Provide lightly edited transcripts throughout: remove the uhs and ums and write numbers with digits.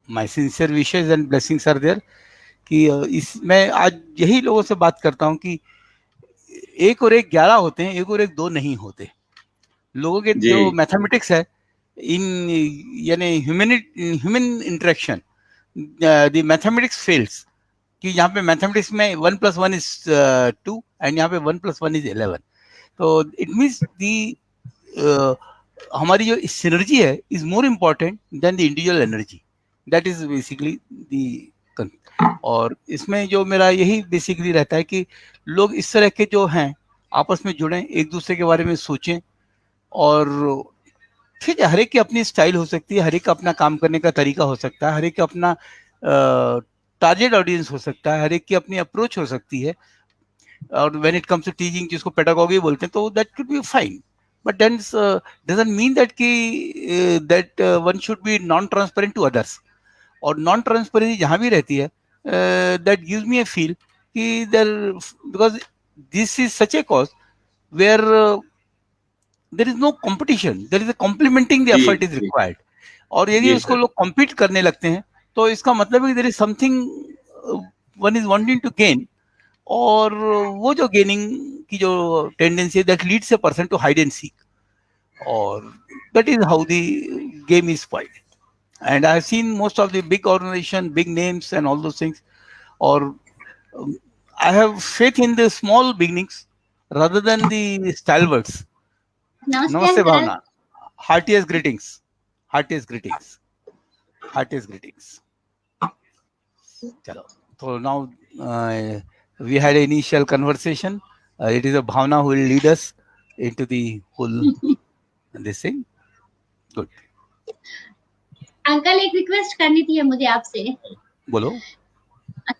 My sincere wishes and blessings are there कि इस मैं आज यही लोगों से बात करता हूँ कि 1 और 1 11 होते हैं, 1 और 1 2 नहीं होते। लोगों के जी जो मैथमेटिक्स है इन यानी human interaction, the mathematics fails कि यहाँ पे मैथमेटिक्स में 1 + 1 इज 2 एंड यहाँ पे 1 + 1 इज 11। तो इट मीन्स दी हमारी जो सिनर्जी है is more important then the individual energy. That is basically the. और इसमें जो मेरा यही बेसिकली रहता है कि लोग इस तरह के जो हैं आपस में जुड़ें, एक दूसरे के बारे में सोचें। और ठीक है, हर एक की अपनी स्टाइल हो सकती है, हर एक का अपना काम करने का तरीका हो सकता है, हर एक का अपना टारगेट ऑडियंस हो सकता है, हर एक की अपनी अप्रोच हो सकती है। और when it comes to teaching, जिसको पेडागोगी बोलते हैं, तो that could be fine, but then doesn't mean that कि that one should be non transparent to others. और नॉन ट्रांसपेरेंसी जहां भी रहती है, that gives me a feel कि there, because this is such a cause where there is no competition, there is a complementing the जी effort is जी required. और यदि जी उसको सर। लोग कॉम्पीट करने लगते हैं तो इसका मतलब है कि there is something one is wanting to gain. और वो जो गेनिंग की जो टेंडेंसी है, that leads a person to hide and seek. और that is how the game is spoiled. And I've seen most of the big organization, big names, and all those things. Or I have faith in the small beginnings rather than the stalwarts. नमस्ते Namaste, uncle. Bhavna. Heartiest greetings. Heartiest greetings. Heartiest greetings. Chalo. So now we had an initial conversation. It is a Bhavna who will lead us into the whole this thing. Good. Uncle एक request करनी थी मुझे आपसे। बोलो।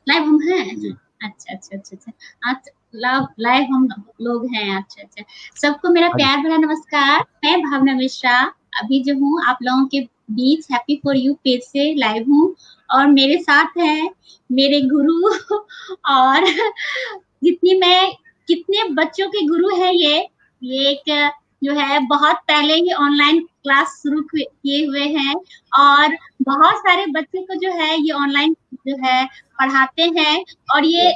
Live हम हैं? जी अच्छा अच्छा अच्छा अच्छा। आज लाइव हम लोग हैं। अच्छा अच्छा। सबको मेरा हाँ जी। प्यार भरा नमस्कार। मैं भावना मिश्रा अभी जो हूँ आप लोगों के बीच हैप्पी फॉर यू पेज से लाइव हूँ। और मेरे साथ हैं मेरे गुरु और कितने बच्चों के गुरु हैं ये एक जो है बहुत पहले ही ऑनलाइन क्लास शुरू किए हुए हैं और बहुत सारे बच्चे को जो है ये ऑनलाइन जो है पढ़ाते हैं। और ये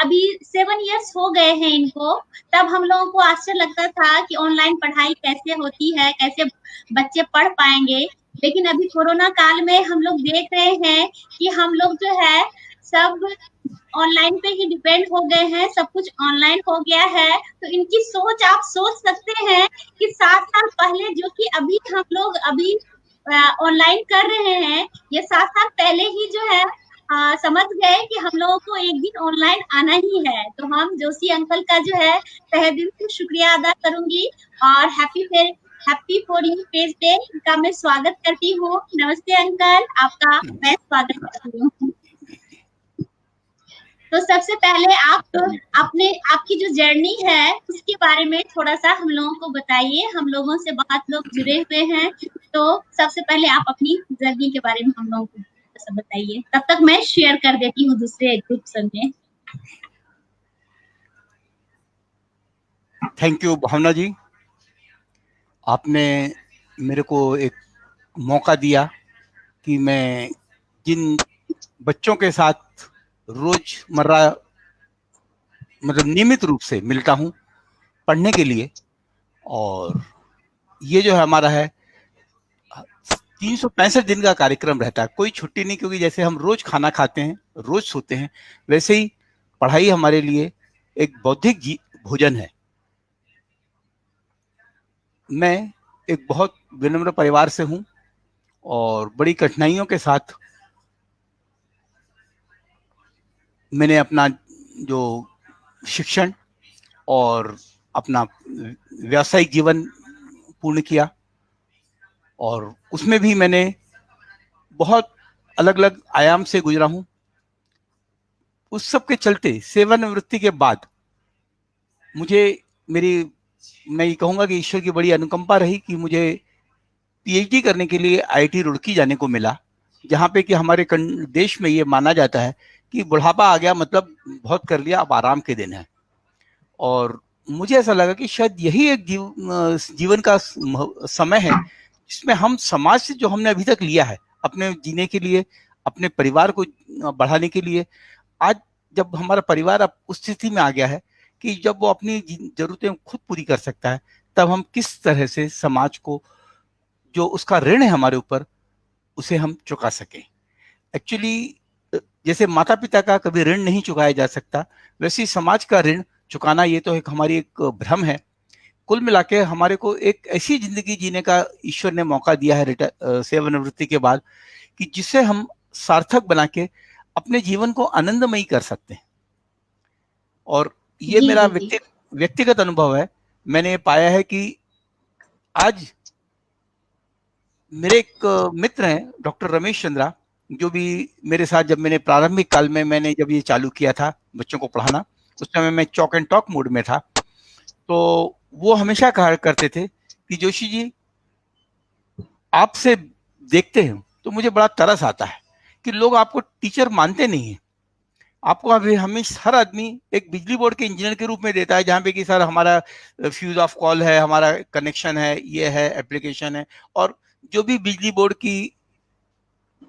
अभी 7 इयर्स हो गए हैं इनको। तब हम लोगों को आश्चर्य लगता था कि ऑनलाइन पढ़ाई कैसे होती है, कैसे बच्चे पढ़ पाएंगे। लेकिन अभी कोरोना काल में हम लोग देख रहे हैं कि हम लोग जो है सब ऑनलाइन पे ही डिपेंड हो गए हैं, सब कुछ ऑनलाइन हो गया है। तो इनकी सोच आप सोच सकते हैं कि 7 साल पहले जो कि अभी हम लोग अभी ऑनलाइन कर रहे हैं, ये 7 साल पहले ही जो है समझ गए कि हम लोगों को एक दिन ऑनलाइन आना ही है। तो हम जोशी अंकल का जो है तहे दिल से शुक्रिया अदा करूंगी और happy for you page day का मैं स्वागत करती हूँ। नमस्ते अंकल, आपका मैं स्वागत करती हूँ। तो सबसे पहले आपकी जो जर्नी है उसके बारे में थोड़ा सा हम लोगों को बताइए। हम लोगों से बहुत लोग जुड़े हुए हैं, तो सबसे पहले आप अपनी जर्नी के बारे में हम लोगों को सब बताइए। तब तक मैं शेयर कर देती हूँ दूसरे ग्रुप में। थैंक यू भावना जी, आपने मेरे को एक मौका दिया कि मैं जिन बच्चों के साथ रोजमर्रा मतलब नियमित रूप से मिलता हूँ पढ़ने के लिए, और ये जो है हमारा है 365 दिन का कार्यक्रम रहता है, कोई छुट्टी नहीं, क्योंकि जैसे हम रोज खाना खाते हैं, रोज सोते हैं, वैसे ही पढ़ाई हमारे लिए एक बौद्धिक भोजन है। मैं एक बहुत विनम्र परिवार से हूँ और बड़ी कठिनाइयों के साथ मैंने अपना जो शिक्षण और अपना व्यावसायिक जीवन पूर्ण किया, और उसमें भी मैंने बहुत अलग अलग आयाम से गुजरा हूँ। उस सब के चलते सेवानिवृत्ति के बाद मुझे मैं ये कहूँगा कि ईश्वर की बड़ी अनुकंपा रही कि मुझे पीएचडी करने के लिए आईआईटी रुड़की जाने को मिला, जहाँ पे कि हमारे देश में ये माना जाता है कि बुढ़ापा आ गया मतलब बहुत कर लिया, अब आराम के दिन है। और मुझे ऐसा लगा कि शायद यही एक जीवन का समय है जिसमें हम समाज से जो हमने अभी तक लिया है अपने जीने के लिए, अपने परिवार को बढ़ाने के लिए, आज जब हमारा परिवार अब उस स्थिति में आ गया है कि जब वो अपनी जरूरतें खुद पूरी कर सकता है, तब हम किस तरह से समाज को जो उसका ऋण है हमारे ऊपर, उसे हम चुका सकें। एक्चुअली जैसे माता पिता का कभी ऋण नहीं चुकाया जा सकता, वैसे ही समाज का ऋण चुकाना ये तो एक हमारी एक भ्रम है। कुल मिला के हमारे को एक ऐसी जिंदगी जीने का ईश्वर ने मौका दिया है सेवानिवृत्ति के बाद, कि जिसे हम सार्थक बना के अपने जीवन को आनंदमयी कर सकते हैं। और ये जी मेरा जी जी व्यक्तिगत अनुभव है। मैंने पाया है कि आज मेरे एक मित्र हैं डॉक्टर रमेश चंद्रा, जो भी मेरे साथ जब मैंने प्रारंभिक काल में मैंने जब ये चालू किया था बच्चों को पढ़ाना, उस समय मैं चॉक एंड टॉक मोड में था। तो वो हमेशा कहा करते थे कि जोशी जी, आपसे देखते हैं तो मुझे बड़ा तरस आता है कि लोग आपको टीचर मानते नहीं है। आपको अभी हमेशा हर आदमी एक बिजली बोर्ड के इंजीनियर के रूप में देता है, जहाँ पे कि सर हमारा फ्यूज ऑफ कॉल है, हमारा कनेक्शन है, ये है, एप्लीकेशन है, और जो भी बिजली बोर्ड की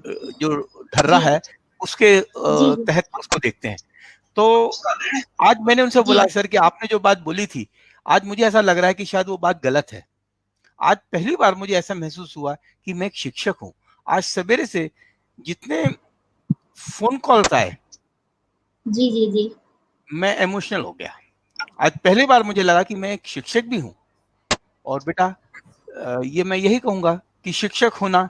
जो ढर्रा जी है उसके जी जी तहत उसको देखते हैं। तो आज मैंने उनसे जी बोला, सर कि आपने जो बात बोली थी, आज मुझे ऐसा लग रहा है कि शायद वो बात गलत है। आज पहली बार मुझे ऐसा महसूस हुआ कि मैं एक शिक्षक हूँ। आज सवेरे से जितने फोन कॉल्स आए, जी जी जी मैं इमोशनल हो गया। आज पहली बार मुझे लगा कि मैं एक शिक्षक भी हूँ। और बेटा, ये मैं यही कहूंगा कि शिक्षक होना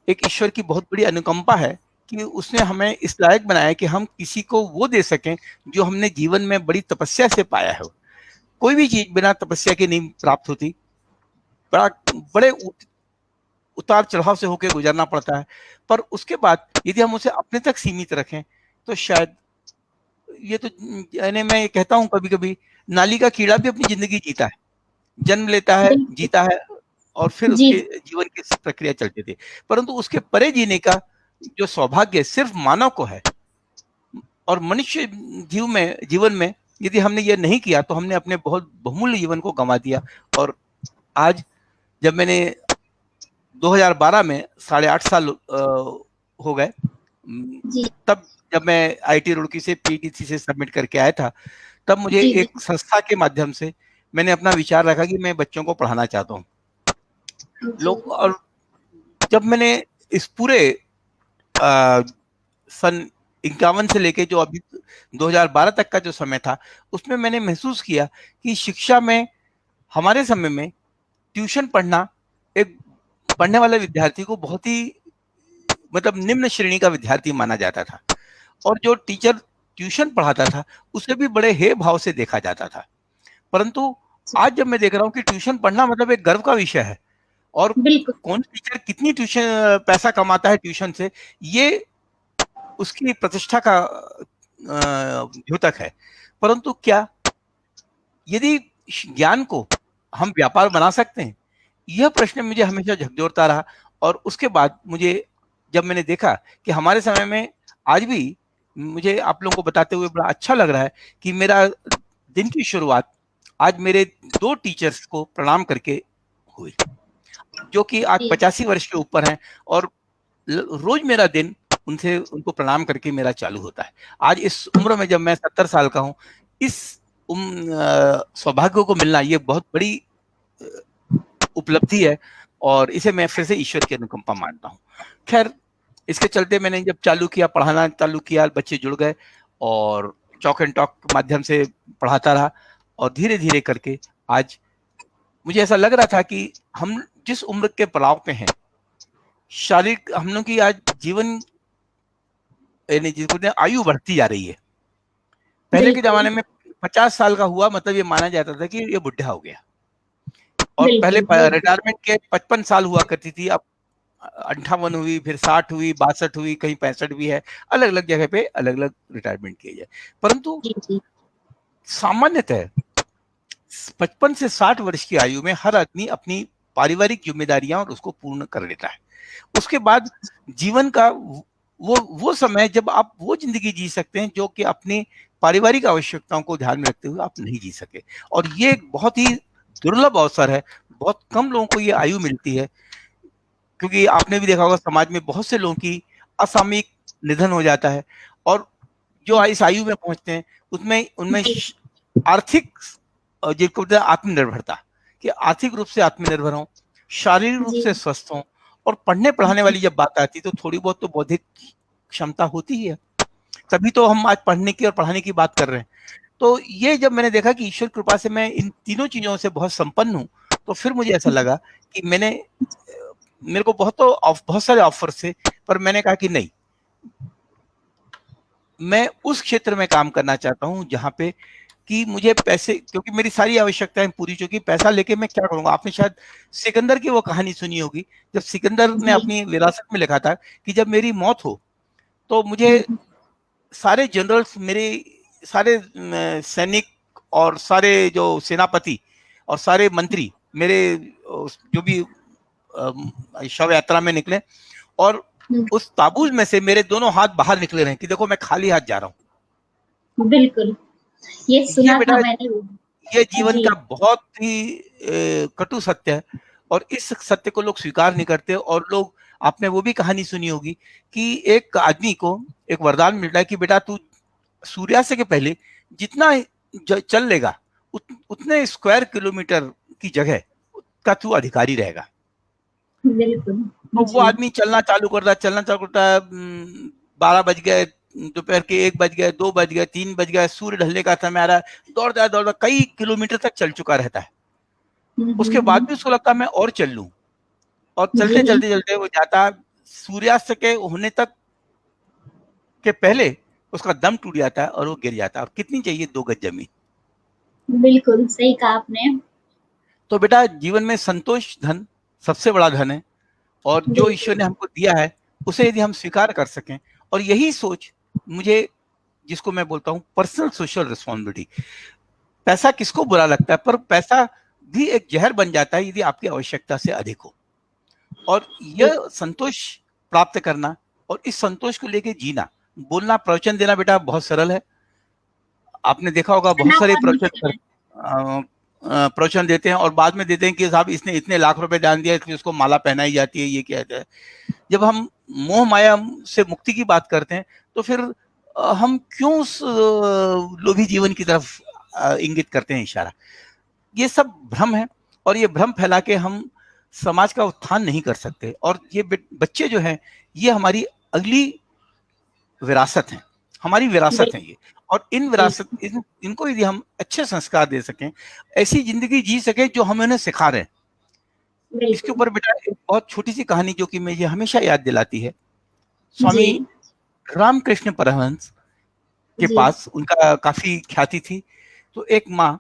एक ईश्वर की बहुत बड़ी अनुकंपा है कि उसने हमें इस लायक बनाया कि हम किसी को वो दे सकें जो हमने जीवन में बड़ी तपस्या से पाया है। कोई भी चीज बिना तपस्या के नहीं प्राप्त होती। बड़ा बड़े उतार चढ़ाव से होकर गुजरना पड़ता है, पर उसके बाद यदि हम उसे अपने तक सीमित रखें तो शायद ये तो, यानी मैं कहता हूँ कभी कभी, नाली का कीड़ा भी अपनी जिंदगी जीता है, जन्म लेता है, बिल्कुल जीता है, और फिर जी उसके जीवन की प्रक्रिया चलती थी। परंतु उसके परे जीने का जो सौभाग्य सिर्फ मानव को है। और मनुष्य जीवन में यदि हमने ये नहीं किया तो हमने अपने बहुत बहुमूल्य जीवन को गंवा दिया। और आज जब मैंने 2012 में 8.5 साल हो गए, जी तब जब मैं आईटी रुड़की से पीटीसी से सबमिट करके आया था, तब मुझे जी जी एक संस्था के माध्यम से मैंने अपना विचार रखा कि मैं बच्चों को पढ़ाना चाहता हूँ। जी लोग, और जब मैंने इस पूरे आ, सन 51 से लेके जो अभी 2012 तक का जो समय था, उसमें मैंने महसूस किया कि शिक्षा में हमारे समय में ट्यूशन पढ़ना एक पढ़ने वाले विद्यार्थी को बहुत ही, मतलब निम्न श्रेणी का विद्यार्थी माना जाता था। और जो टीचर ट्यूशन पढ़ाता था उसे भी बड़े हे भाव से देखा जाता था। परंतु आज जब मैं देख रहा हूँ कि ट्यूशन पढ़ना मतलब एक गर्व का विषय है, और बिल्कुल कौन टीचर कितनी ट्यूशन पैसा कमाता है ट्यूशन से, ये उसकी प्रतिष्ठा का द्योतक है। परंतु क्या यदि ज्ञान को हम व्यापार बना सकते हैं? यह प्रश्न मुझे हमेशा झकझोरता रहा। और उसके बाद मुझे, जब मैंने देखा कि हमारे समय में आज भी, मुझे आप लोगों को बताते हुए बड़ा अच्छा लग रहा है कि मेरा दिन की शुरुआत आज मेरे 2 टीचर्स को प्रणाम करके हुई, जो कि आज जी 85 वर्ष के ऊपर हैं। और रोज मेरा दिन उनको प्रणाम करके मेरा चालू होता है। आज इस उम्र में जब मैं 70 साल का हूँ, इस सौभाग्य को मिलना ये बहुत बड़ी उपलब्धि है, और इसे मैं फिर से ईश्वर की अनुकंपा मानता हूँ। खैर, इसके चलते मैंने जब चालू किया, पढ़ाना चालू किया, बच्चे जुड़ गए, और चॉक एंड टॉक के माध्यम से पढ़ाता रहा। और धीरे धीरे करके आज मुझे ऐसा लग रहा था कि हम जिस उम्र के पड़ाव पे हैं, शारीरिक हम लोग की आज जीवन, यानी जिसको आयु बढ़ती जा रही है। पहले के बिल्कुल जमाने में 50 साल का हुआ मतलब ये माना जाता था कि ये बुढ़ा हो गया। और पहले बिल्कुल बिल्कुल रिटायरमेंट के 55 साल हुआ करती थी, अब 58 हुई, फिर 60 हुई, 62 हुई, कहीं 65 भी है। अलग अलग जगह पे अलग अलग रिटायरमेंट किए जाए। परंतु जी जी सामान्यतः 55 से 60 वर्ष की आयु में हर आदमी अपनी पारिवारिक जिम्मेदारियां और उसको पूर्ण कर लेता है। उसके बाद जीवन का वो समय जब आप वो जिंदगी जी सकते हैं जो कि अपनी पारिवारिक आवश्यकताओं को ध्यान में रखते हुए आप नहीं जी सके। और ये एक बहुत ही दुर्लभ अवसर है, बहुत कम लोगों को ये आयु मिलती है क्योंकि आपने भी देखा होगा समाज में बहुत से लोगों की असामयिक निधन हो जाता है, और जो इस आयु में पहुंचते हैं उसमें उनमें आर्थिक जिनको बोलते हैं आत्मनिर्भरता, कि आर्थिक रूप से आत्मनिर्भर हों, शारीरिक रूप जी से स्वस्थ हों, और पढ़ने पढ़ाने वाली जब बात आती है तो थोड़ी बहुत तो बौद्धिक क्षमता होती ही है, तभी तो हम आज पढ़ने की और पढ़ाने की बात कर रहे हैं। तो ये जब मैंने देखा कि ईश्वर कृपा से मैं इन तीनों चीजों से बहुत संपन्न हूँ, तो फिर मुझे ऐसा लगा कि मेरे को बहुत सारे ऑफर थे, पर मैंने कहा कि नहीं, मैं उस क्षेत्र में काम करना चाहता हूँ जहाँ पे कि मुझे पैसे, क्योंकि मेरी सारी आवश्यकताएं पूरी चुकी, पैसा लेके मैं क्या करूंगा। आपने शायद सिकंदर की वो कहानी सुनी होगी, जब सिकंदर ने जी अपनी विरासत में लिखा था कि जब मेरी मौत हो तो मुझे सारे जनरल्स, मेरे सारे सैनिक और सारे जो सेनापति और सारे मंत्री मेरे जो भी शव यात्रा में निकले, और उस ताबूत में से मेरे दोनों हाथ बाहर निकले रहे कि देखो मैं खाली हाथ जा रहा हूँ। बिल्कुल, ये ये सुना था बेटा, मैंने। ये जीवन जी का बहुत ही कटु सत्य है, और इस सत्य को लोग स्वीकार नहीं करते। और लोग, आपने वो भी कहानी सुनी होगी कि एक आदमी को एक वरदान मिलता है कि बेटा तू सूर्यास्त के पहले जितना चल लेगा उतने स्क्वायर किलोमीटर की जगह का तू अधिकारी रहेगा। बिल्कुल तो वो जी आदमी चलना चालू करता है, 12 बज गए, दोपहर के 1 बज गए, 2 बज गए, 3 बज गए, सूर्य ढलने का समय आ रहा है, दौड़ता कई किलोमीटर तक चल चुका रहता है। उसके बाद भी उसको लगता है मैं और चल लूं, और चलते जी चलते चलते वो जाता है, सूर्यास्त के होने तक के पहले उसका दम टूट जाता है और वो गिर जाता है। और कितनी चाहिए, 2 गज जमीन। बिल्कुल सही कहा आपने। तो बेटा, जीवन में संतोष धन सबसे बड़ा धन है, और जो ईश्वर बिल्कुल ने हमको दिया है उसे यदि हम स्वीकार कर सकें, और यही सोच मुझे, जिसको मैं बोलता हूँ पर्सनल सोशल रिस्पॉन्सिबिलिटी। पैसा किसको बुरा लगता है, पर पैसा भी एक जहर बन जाता है यदि आपकी आवश्यकता से अधिक हो। और यह संतोष प्राप्त करना और इस संतोष को लेके जीना, बोलना, प्रवचन देना बेटा बहुत सरल है। आपने देखा होगा बहुत करना सारे बहुत मुश्किल है। प्रवचन देते हैं और बाद में देते हैं कि साहब इसने इतने लाख रुपए दान दिया इसलिए उसको माला पहनाई जाती है, ये क्या है। जब हम मोह माया से मुक्ति की बात करते हैं तो फिर हम क्यों उस लोभी जीवन की तरफ इंगित करते हैं इशारा। ये सब भ्रम है, और ये भ्रम फैला के हम समाज का उत्थान नहीं कर सकते। और ये बच्चे जो हैं, ये हमारी अगली विरासत है, हमारी विरासत है ये। और इनको यदि हम अच्छे संस्कार दे सकें, ऐसी जिंदगी जी सके जो हम उन्हें सिखा रहे हैं। इसके बिल्कुल ऊपर बेटा एक बहुत छोटी सी कहानी जो कि मुझे हमेशा याद दिलाती है। जी स्वामी रामकृष्ण परमहंस के जी पास उनका काफी ख्याति थी। तो एक माँ,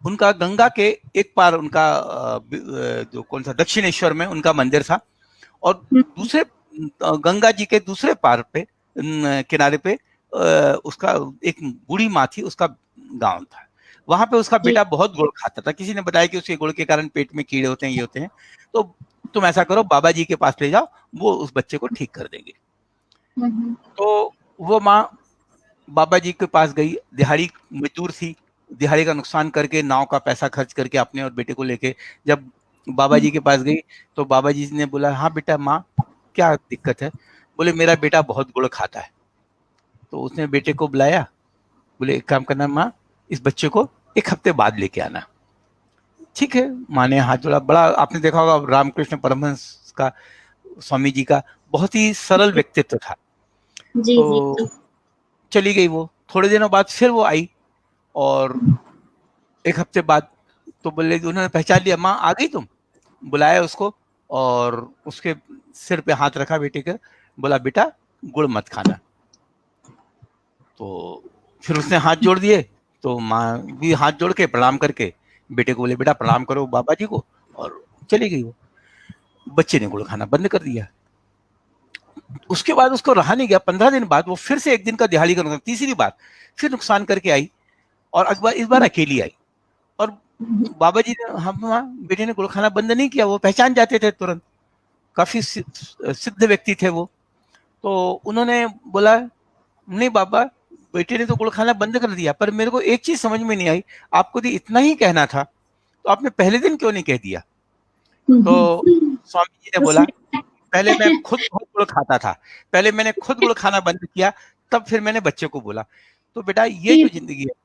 उनका गंगा के एक पार उनका जो कौन सा दक्षिणेश्वर में उनका मंदिर था, और दूसरे गंगा जी के दूसरे पार पे किनारे पे उसका एक बूढ़ी माँ थी, उसका गांव था। वहां पे उसका बेटा बहुत गुड़ खाता था। किसी ने बताया कि उसके गुड़ के कारण पेट में कीड़े होते हैं, ये होते हैं, तो तुम ऐसा करो, बाबा जी के पास ले जाओ, वो उस बच्चे को ठीक कर देंगे। तो वो माँ बाबा जी के पास गई, दिहाड़ी मजदूर थी, दिहाड़ी का नुकसान करके, नाव का पैसा खर्च करके अपने और बेटे को लेके जब बाबा जी के पास गई, तो बाबा जी ने बोला, हाँ बेटा, माँ क्या दिक्कत है। बोले, मेरा बेटा बहुत गुड़ खाता है। तो उसने बेटे को बुलाया, बोले एक काम करना माँ, इस बच्चे को 1 हफ्ते बाद लेके आना। ठीक है, माँ ने हाथ जोड़ा। बड़ा, आपने देखा होगा रामकृष्ण परमहंस का, स्वामी जी का बहुत ही सरल व्यक्तित्व था। जी जी तो चली गई वो। थोड़े दिनों बाद फिर वो आई, और 1 हफ्ते बाद तो बोले, उन्होंने पहचान लिया, माँ आ गई तुम। बुलाया उसको, और उसके सिर पे हाथ रखा बेटे के, बोला बेटा गुड़ मत खाना। तो फिर उसने हाथ जोड़ दिए, तो माँ भी हाथ जोड़ के प्रणाम करके बेटे को बोले, बेटा प्रणाम करो बाबा जी को, और चली गई वो। बच्चे ने गुड़ खाना बंद कर दिया। उसके बाद उसको रहा नहीं गया। 15 दिन बाद वो फिर से एक दिन का दिहाड़ी का नुकसान, तीसरी बार फिर नुकसान करके आई, और अकबर इस बार अकेली आई। और बाबा जी ने, हम बेटे ने गुड़ खाना बंद नहीं किया, वो पहचान जाते थे तुरंत, काफी सिद्ध व्यक्ति थे वो। तो उन्होंने बोला, नहीं बाबा, बेटे ने तो गुड़ खाना बंद कर दिया, पर मेरे को एक चीज समझ में नहीं आई, आपको तो इतना ही कहना था तो आपने पहले दिन क्यों नहीं कह दिया। तो स्वामी जी ने बोला, उसमें पहले मैं खुद बहुत गुड़ खाता था, पहले मैंने खुद गुड़ खाना बंद किया, तब फिर मैंने बच्चे को बोला। तो बेटा ये जो जिंदगी है,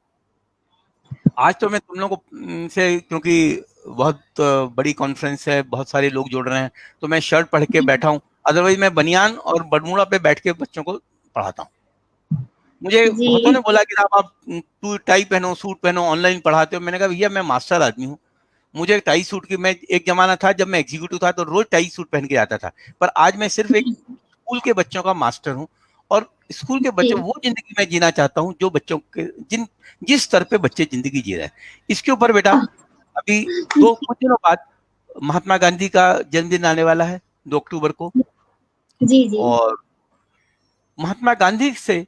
आज तो मैं तुम लोगों को से, क्योंकि बहुत बड़ी कॉन्फ्रेंस है, बहुत सारे लोग जुड़ रहे हैं, तो मैं शर्ट पहन के बैठा हूँ, अदरवाइज मैं बनियान और बरमूडा पे बैठ के बच्चों को पढ़ाता हूँ। मुझे बहुतों ने जी, बोला कि साहब आप तू टाई पहनो, सूट पहनो, ऑनलाइन पढ़ाते हो। मैंने कहा भैया मैं मास्टर आदमी हूँ, मुझे टाई सूट की, मैं एक जमाना था जब मैं एग्जीक्यूटिव था तो रोज टाई सूट पहन के आता था, पर आज मैं सिर्फ एक स्कूल के बच्चों का मास्टर हूँ, और स्कूल के बच्चे जी, वो जिंदगी में जीना चाहता हूँ जो बच्चों के जिस स्तर पे बच्चे जिंदगी जी रहे हैं। इसके ऊपर बेटा अभी दो कुछ दिनों बाद महात्मा गांधी का जन्मदिन आने वाला है, 2 अक्टूबर को। जी, जी, और महात्मा गांधी से,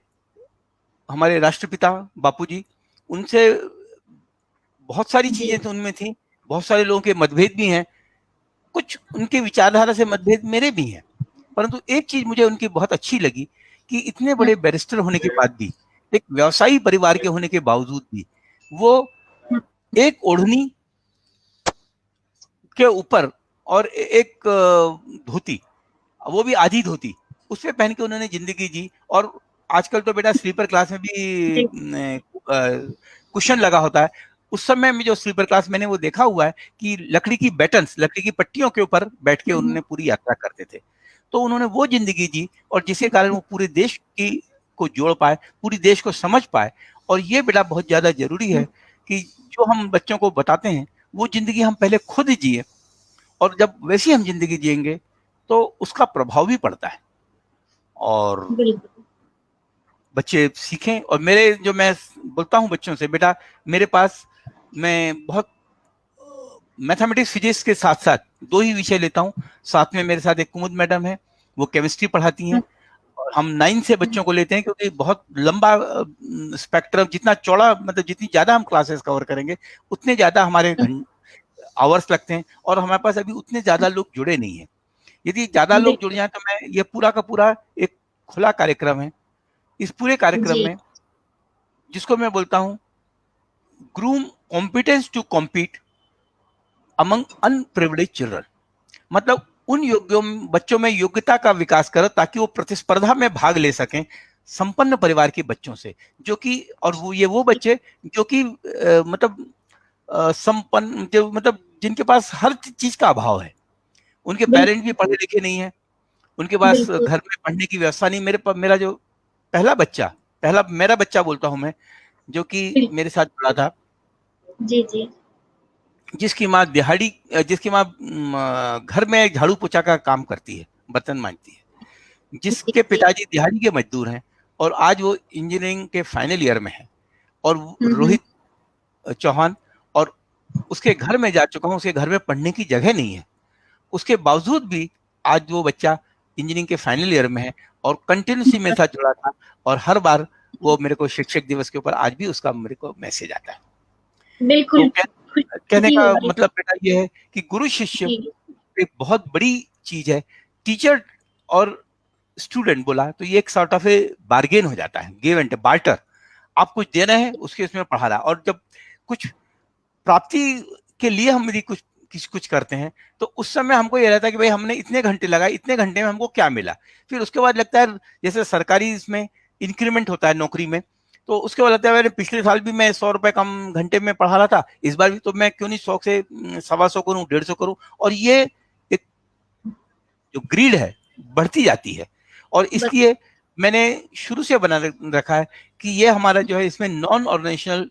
हमारे राष्ट्रपिता बापूजी, उनसे बहुत सारी जी, चीजें तो उनमें थी, बहुत सारे लोगों के मतभेद भी हैं, कुछ उनके विचारधारा से मतभेद मेरे भी हैं, परंतु एक चीज मुझे उनकी बहुत अच्छी लगी कि इतने बड़े बैरिस्टर होने के बाद भी, एक व्यवसायी परिवार के होने के बावजूद भी, वो एक ओढ़नी के ऊपर और एक धोती, वो भी आधी धोती, उस पे पहन के उन्होंने जिंदगी जी। और आजकल तो बेटा स्लीपर क्लास में भी जी, कुशन लगा होता है, उस समय में जो स्लीपर क्लास मैंने वो देखा हुआ है कि लकड़ी की बैटन्स, लकड़ी की पट्टियों के ऊपर बैठ के उन्होंने पूरी यात्रा करते थे। तो उन्होंने वो जिंदगी जी, और जिसके कारण वो पूरे देश की को जोड़ पाए, पूरी देश को समझ पाए। और ये बेटा बहुत ज्यादा जरूरी है कि जो हम बच्चों को बताते हैं वो जिंदगी हम पहले खुद जिए, और जब वैसी हम जिंदगी जिएंगे तो उसका प्रभाव भी पड़ता है, और बिल्कुल, बच्चे सीखें। और मेरे जो मैं बोलता हूँ बच्चों से, बेटा मेरे पास मैं बहुत मैथमेटिक्स फिजिक्स के साथ साथ 2 ही विषय लेता हूँ। साथ में मेरे साथ एक कुमुद मैडम है, वो केमिस्ट्री पढ़ाती हैं, और हम 9 से बच्चों को लेते हैं, क्योंकि बहुत लंबा स्पेक्ट्रम, जितना चौड़ा, मतलब जितनी ज्यादा हम क्लासेस कवर करेंगे उतने ज्यादा हमारे आवर्स लगते हैं, और हमारे पास अभी उतने ज्यादा लोग जुड़े नहीं है। यदि ज्यादा लोग जुड़ बिल्कुल, जाए तो मैं, ये पूरा का पूरा एक खुला कार्यक्रम है। इस पूरे कार्यक्रम जी, में, जिसको मैं बोलता हूँ groom competence to compete among unprivileged children, मतलब उन योग्यों बच्चों में योग्यता का विकास करो ताकि वो प्रतिस्पर्धा में भाग ले सकें संपन्न परिवार के बच्चों से, जो कि, और वो बच्चे जो कि मतलब संपन्न, जो मतलब जिनके पास हर चीज का अभाव है, उनके पेरेंट्स भी बिल्कुल, पढ़े लिखे नहीं है, उनके पास बिल्कुल, घर में पढ़ने की व्यवस्था नहीं। मेरा जो पहला बच्चा, पहला मेरा बच्चा बोलता हूं मैं, जो कि मेरे साथ पढ़ा था, जी, जी, जिसकी माँ दिहाड़ी, जिसकी माँ घर में झाड़ू पोछा का काम करती है, बर्तन मांजती है, जी, जिसके जी, पिताजी दिहाड़ी के मजदूर हैं, और आज वो इंजीनियरिंग के फाइनल ईयर में है, और हुँ, रोहित चौहान, और उसके घर में जा चुका हूँ, उसके घर में पढ़ने की जगह नहीं है, उसके बावजूद भी आज वो बच्चा इंजीनियरिंग के फाइनल ईयर में है, और कंटिन्यूसली मेरे साथ जुड़ा था, और हर बार वो मेरे को शिक्षक दिवस के ऊपर आज भी उसका मेरे को मैसेज आता है। तो बिल्कुल, कहने खुशी का होगी। मतलब बेटा ये है कि गुरु शिष्य जी, एक बहुत बड़ी चीज है। टीचर और स्टूडेंट बोला तो ये एक सॉर्ट ऑफ ए बार्गेन हो जाता है, गिव एंड बार्टर। आप कुछ दे रहे हैं, उसके उसमें पढ़ा रहा, और जब कुछ प्राप्ति के लिए हम यदि कुछ करते हैं, तो उस समय हमको ये रहता है कि भाई हमने इतने घंटे लगाए, इतने घंटे में हमको क्या मिला। फिर उसके बाद लगता है, जैसे सरकारी इसमें इंक्रीमेंट होता है नौकरी में, तो उसके बाद लगता है, पिछले साल भी मैं 100 रुपए कम घंटे में पढ़ा रहा था, इस बार भी तो मैं क्यों नहीं 100 से 125 करूं, 150 करूं। और ये एक जो ग्रीड है बढ़ती जाती है, और बस इसलिए मैंने शुरू से बना रखा है कि ये हमारा जो है, इसमें नॉन ऑर्गेनाइजेशनल,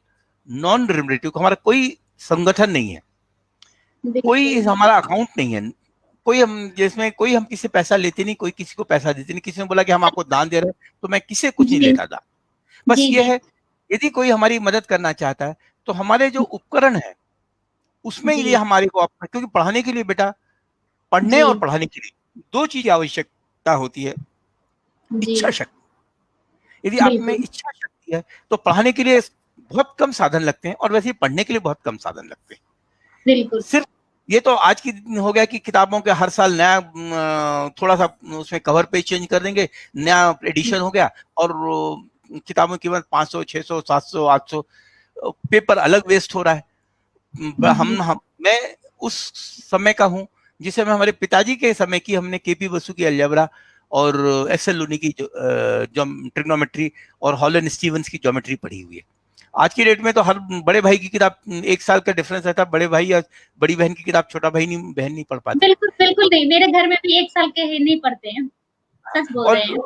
नॉन रिमरेटिव, हमारा कोई संगठन नहीं है, कोई बिल्कुल, हमारा अकाउंट नहीं है, कोई हम जिसमें कोई हम किसी से पैसा लेते नहीं, कोई किसी को पैसा देते नहीं। किसी ने बोला कि हम आपको दान दे रहे हैं, तो मैं किसी से कुछ नहीं जी, लेता था। बस जी, ये जी, है, यदि कोई हमारी मदद करना चाहता है तो हमारे जो उपकरण है उसमें जी, ये हमारे को, क्योंकि पढ़ाने के लिए बेटा, पढ़ने और जी, पढ़ाने के लिए 2 चीज आवश्यकता होती है। जी, इच्छा शक्ति, यदि आप में बिल्कुल, इच्छा शक्ति है तो पढ़ाने के लिए बहुत कम साधन लगते हैं, और वैसे ही पढ़ने के लिए बहुत कम साधन लगते हैं। बिल्कुल, सिर्फ ये तो आज की हो गया कि किताबों के हर साल नया थोड़ा सा उसमें कवर पेज चेंज कर देंगे, नया एडिशन हो गया, और किताबों की कीमत 500, 600, 700, 800, पेपर अलग वेस्ट हो रहा है। जी, मैं उस समय का हूँ जिस समय हमारे पिताजी के समय की हमने केपी बसु की अलजेब्रा और एस एल लूनी की जो ट्रिग्नोमेट्री और हॉलन स्टीवंस की ज्योमेट्री पढ़ी हुई है। आज की डेट में तो हर बड़े भाई की किताब 1 साल का डिफरेंस रहता है, बड़े भाई या बड़ी बहन की किताब छोटा भाई नहीं बहन नहीं पढ़ पाती। बिल्कुल बिल्कुल नहीं, मेरे घर में भी 1 साल के नहीं पढ़ते हैं, सच बोल और रहे हैं।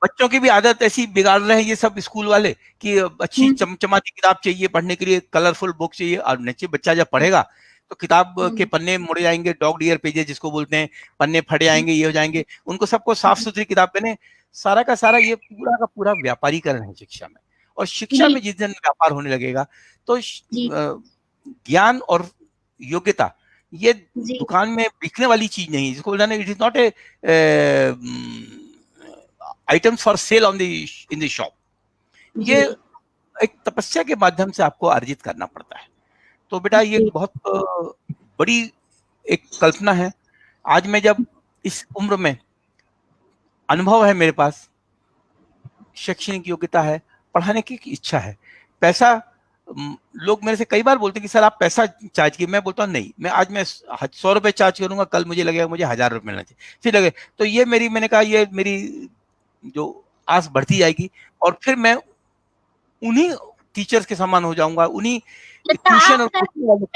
बच्चों की भी आदत ऐसी बिगाड़ रहे हैं ये सब स्कूल वाले कि अच्छी चमचमाती किताब चाहिए पढ़ने के लिए, कलरफुल बुक चाहिए, और नीचे बच्चा जब पढ़ेगा तो किताब के पन्ने मुड़ जाएंगे, डॉग ईयर पेजेस जिसको बोलते हैं, पन्ने फटे आएंगे, ये हो जाएंगे। उनको सबको साफ सुथरी किताब पहने, सारा का सारा ये पूरा का पूरा व्यापारीकरण है शिक्षा में। और शिक्षा में जिस दिन व्यापार होने लगेगा तो ज्ञान और योग्यता ये दुकान में बिकने वाली चीज नहीं है, जिसको बोलना it is not a items for sale on in the shop. ये एक तपस्या के माध्यम से आपको अर्जित करना पड़ता है। तो बेटा ये बहुत बड़ी एक कल्पना है। आज मैं जब इस उम्र में अनुभव है मेरे पास, शैक्षणिक योग्यता है, पढ़ाने की इच्छा है, पैसा, लोग मेरे से कई बार बोलते हैं कि सर आप पैसा चार्ज कीजिए, मैं बोलता हूँ नहीं, मैं आज मैं 100 रुपए चार्ज करूंगा, कल मुझे लगेगा मुझे 1000 रुपए मिलना चाहिए, फिर लगे तो ये मेरी, मैंने कहा ये मेरी जो आस बढ़ती जाएगी और फिर मैं उन्हीं टीचर्स के समान हो जाऊंगा, उन्हीं ट्यूशन और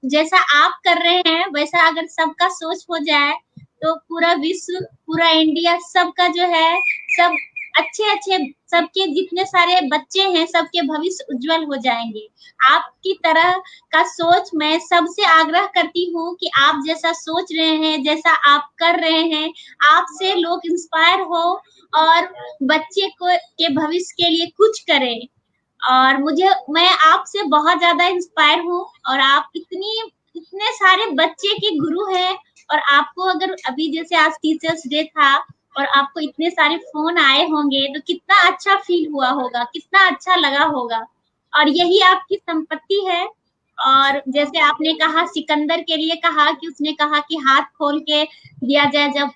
जैसा आप कर रहे हैं वैसा अगर सबका सोच हो जाए तो पूरा विश्व, पूरा इंडिया, सबका जो है सब अच्छे अच्छे, सबके जितने सारे बच्चे हैं सबके भविष्य उज्जवल हो जाएंगे। आपकी तरह का सोच मैं सबसे आग्रह करती हूँ कि आप जैसा सोच रहे हैं, जैसा आप कर रहे हैं, आपसे लोग इंस्पायर हो और बच्चे को के भविष्य के लिए कुछ करें। और मैं आपसे बहुत ज्यादा इंस्पायर हूँ और आप इतने सारे बच्चे के गुरु हैं। और आपको अगर अभी जैसे आज टीचर्स डे था और आपको इतने सारे फोन आए होंगे तो कितना अच्छा फील हुआ होगा, कितना अच्छा लगा होगा। और यही आपकी संपत्ति है। और जैसे आपने कहा सिकंदर के लिए कहा कि उसने कहा कि हाथ खोल के दिया जाए जब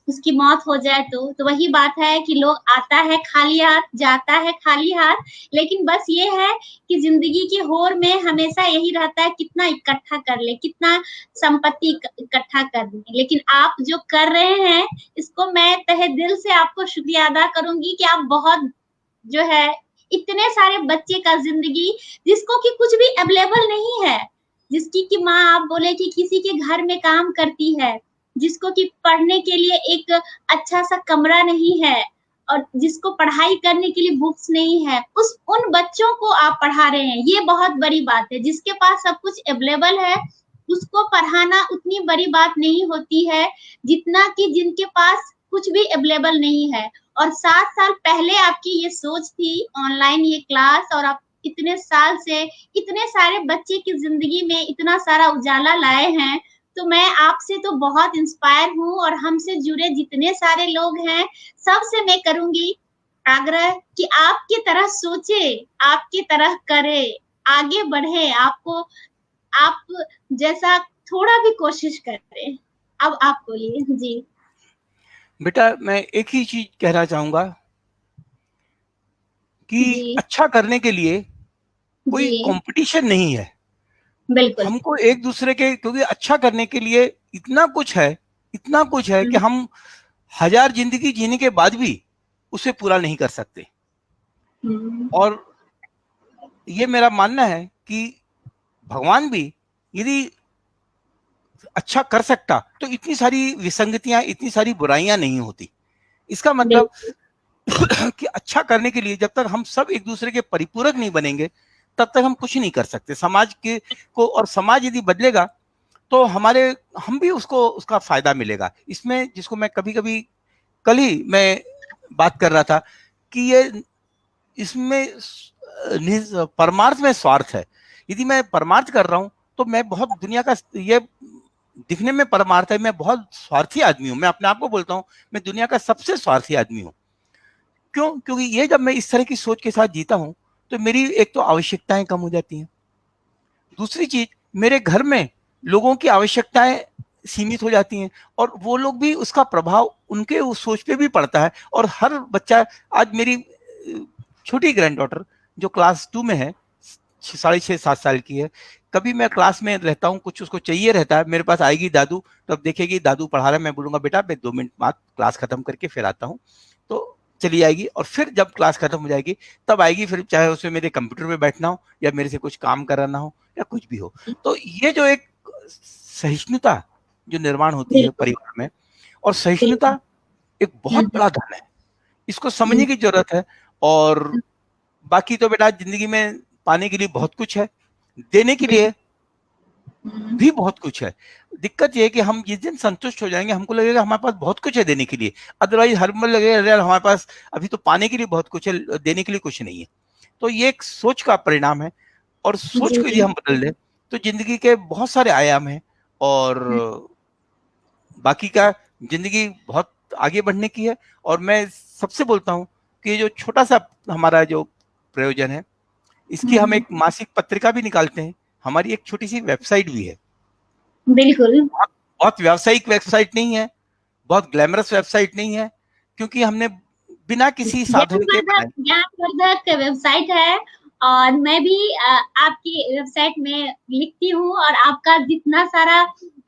उसकी मौत हो जाए तो वही बात है कि लोग आता है खाली हाथ, जाता है खाली हाथ। लेकिन बस ये है कि जिंदगी की होड़ में हमेशा यही रहता है कितना इकट्ठा कर ले, कितना संपत्ति इकट्ठा कर ले। लेकिन आप जो कर रहे हैं इसको मैं तहे दिल से आपको शुक्रिया अदा करूंगी कि आप बहुत जो है इतने सारे बच्चे का जिंदगी, जिसको कि कुछ भी अवेलेबल नहीं है, जिसकी कि माँ आप बोले कि किसी के घर में काम करती है, जिसको कि पढ़ने के लिए एक अच्छा सा कमरा नहीं है और जिसको पढ़ाई करने के लिए बुक्स नहीं है, उन बच्चों को आप पढ़ा रहे हैं, ये बहुत बड़ी बात है। जिसके पास सब कुछ अवेलेबल है उसको पढ़ाना उतनी बड़ी बात नहीं होती है जितना कि जिनके पास कुछ भी अवेलेबल नहीं है। और 7 साल पहले आपकी ये सोच थी ऑनलाइन ये क्लास, और आप इतने साल से इतने सारे बच्चे की जिंदगी में इतना सारा उजाला लाए हैं। तो मैं आपसे तो बहुत इंस्पायर हूँ और हमसे जुड़े जितने सारे लोग हैं सबसे मैं करूंगी आग्रह कि आपकी तरह सोचे, आपकी तरह करे, आगे बढ़े, आप जैसा थोड़ा भी कोशिश करें। अब आप बोलिए। जी बेटा मैं एक ही चीज कहना चाहूंगा कि अच्छा करने के लिए कोई कंपटीशन नहीं है। बिल्कुल हमको एक दूसरे के, क्योंकि अच्छा करने के लिए इतना कुछ है, इतना कुछ है कि हम 1000 जिंदगी जीने के बाद भी उसे पूरा नहीं कर सकते। और ये मेरा मानना है कि भगवान भी यदि अच्छा कर सकता तो इतनी सारी विसंगतियां, इतनी सारी बुराइयां नहीं होती। इसका मतलब कि अच्छा करने के लिए जब तक हम सब एक दूसरे के परिपूरक नहीं बनेंगे तब तक हम कुछ नहीं कर सकते। समाज के को, और समाज यदि बदलेगा तो हम भी उसका फायदा मिलेगा। इसमें जिसको मैं कभी कभी, कल ही मैं बात कर रहा था कि इसमें परमार्थ में स्वार्थ है। यदि मैं परमार्थ कर रहा हूं तो मैं बहुत दुनिया का, ये दिखने में परमार्थ है, मैं बहुत स्वार्थी आदमी हूं, मैं अपने आप को बोलता हूं मैं दुनिया का सबसे स्वार्थी आदमी हूं। क्यों? क्योंकि ये जब मैं इस तरह की सोच के साथ जीता हूं तो मेरी एक तो आवश्यकताएं कम हो जाती हैं, दूसरी चीज मेरे घर में लोगों की आवश्यकताएं सीमित हो जाती हैं और वो लोग भी, उसका प्रभाव उनके उस सोच पे भी पड़ता है। और हर बच्चा, आज मेरी छोटी ग्रैंड डॉटर जो क्लास 2 में है, 6.5-7 साल की है, कभी मैं क्लास में रहता हूँ, कुछ उसको चाहिए रहता है, मेरे पास आएगी दादू, तो अब देखेगी दादू पढ़ा रहा है, मैं बोलूंगा बेटा मैं 2 मिनट बाद क्लास खत्म करके फिर आता हूँ, तो चली आएगी। और फिर जब क्लास खत्म हो जाएगी तब आएगी, फिर चाहे उसमें मेरे कंप्यूटर पे बैठना हो या मेरे से कुछ काम कराना हो या कुछ भी हो। तो ये जो एक सहिष्णुता जो निर्माण होती है बिल्कुल, परिवार में, और बिल्कुल। सहिष्णुता एक बहुत हुँ, बड़ा धन है, इसको हुँ, समझने की जरूरत है। और बाकी तो बेटा जिंदगी में पाने के लिए बहुत कुछ है, देने के बिल्कुल। लिए हुँ, भी बहुत कुछ है। दिक्कत ये है कि हम जिस दिन संतुष्ट हो जाएंगे, हमको लगेगा हमारे पास बहुत कुछ है देने के लिए, अदरवाइज हर मन लगेगा अरे यार हमारे पास अभी तो पाने के लिए बहुत कुछ है, देने के लिए कुछ नहीं है। तो ये एक सोच का परिणाम है, और सोच को यदि जी। हम बदल लें तो जिंदगी के बहुत सारे आयाम हैं, और हुँ, बाकी का जिंदगी बहुत आगे बढ़ने की है। और मैं सबसे बोलता हूँ कि ये जो छोटा सा हमारा जो प्रयोजन है, इसकी हम हुँ, एक मासिक पत्रिका भी निकालते हैं, हमारी एक छोटी सी वेबसाइट भी है। बिल्कुल। बहुत बहुत व्यावसायिक वेबसाइट नहीं है, बहुत ग्लैमरस वेबसाइट नहीं है, क्योंकि हमने बिना किसी साधन के बनाई। ज्ञानवर्धक वेबसाइट है, और मैं भी आपकी वेबसाइट में लिखती हूँ, और आपका जितना सारा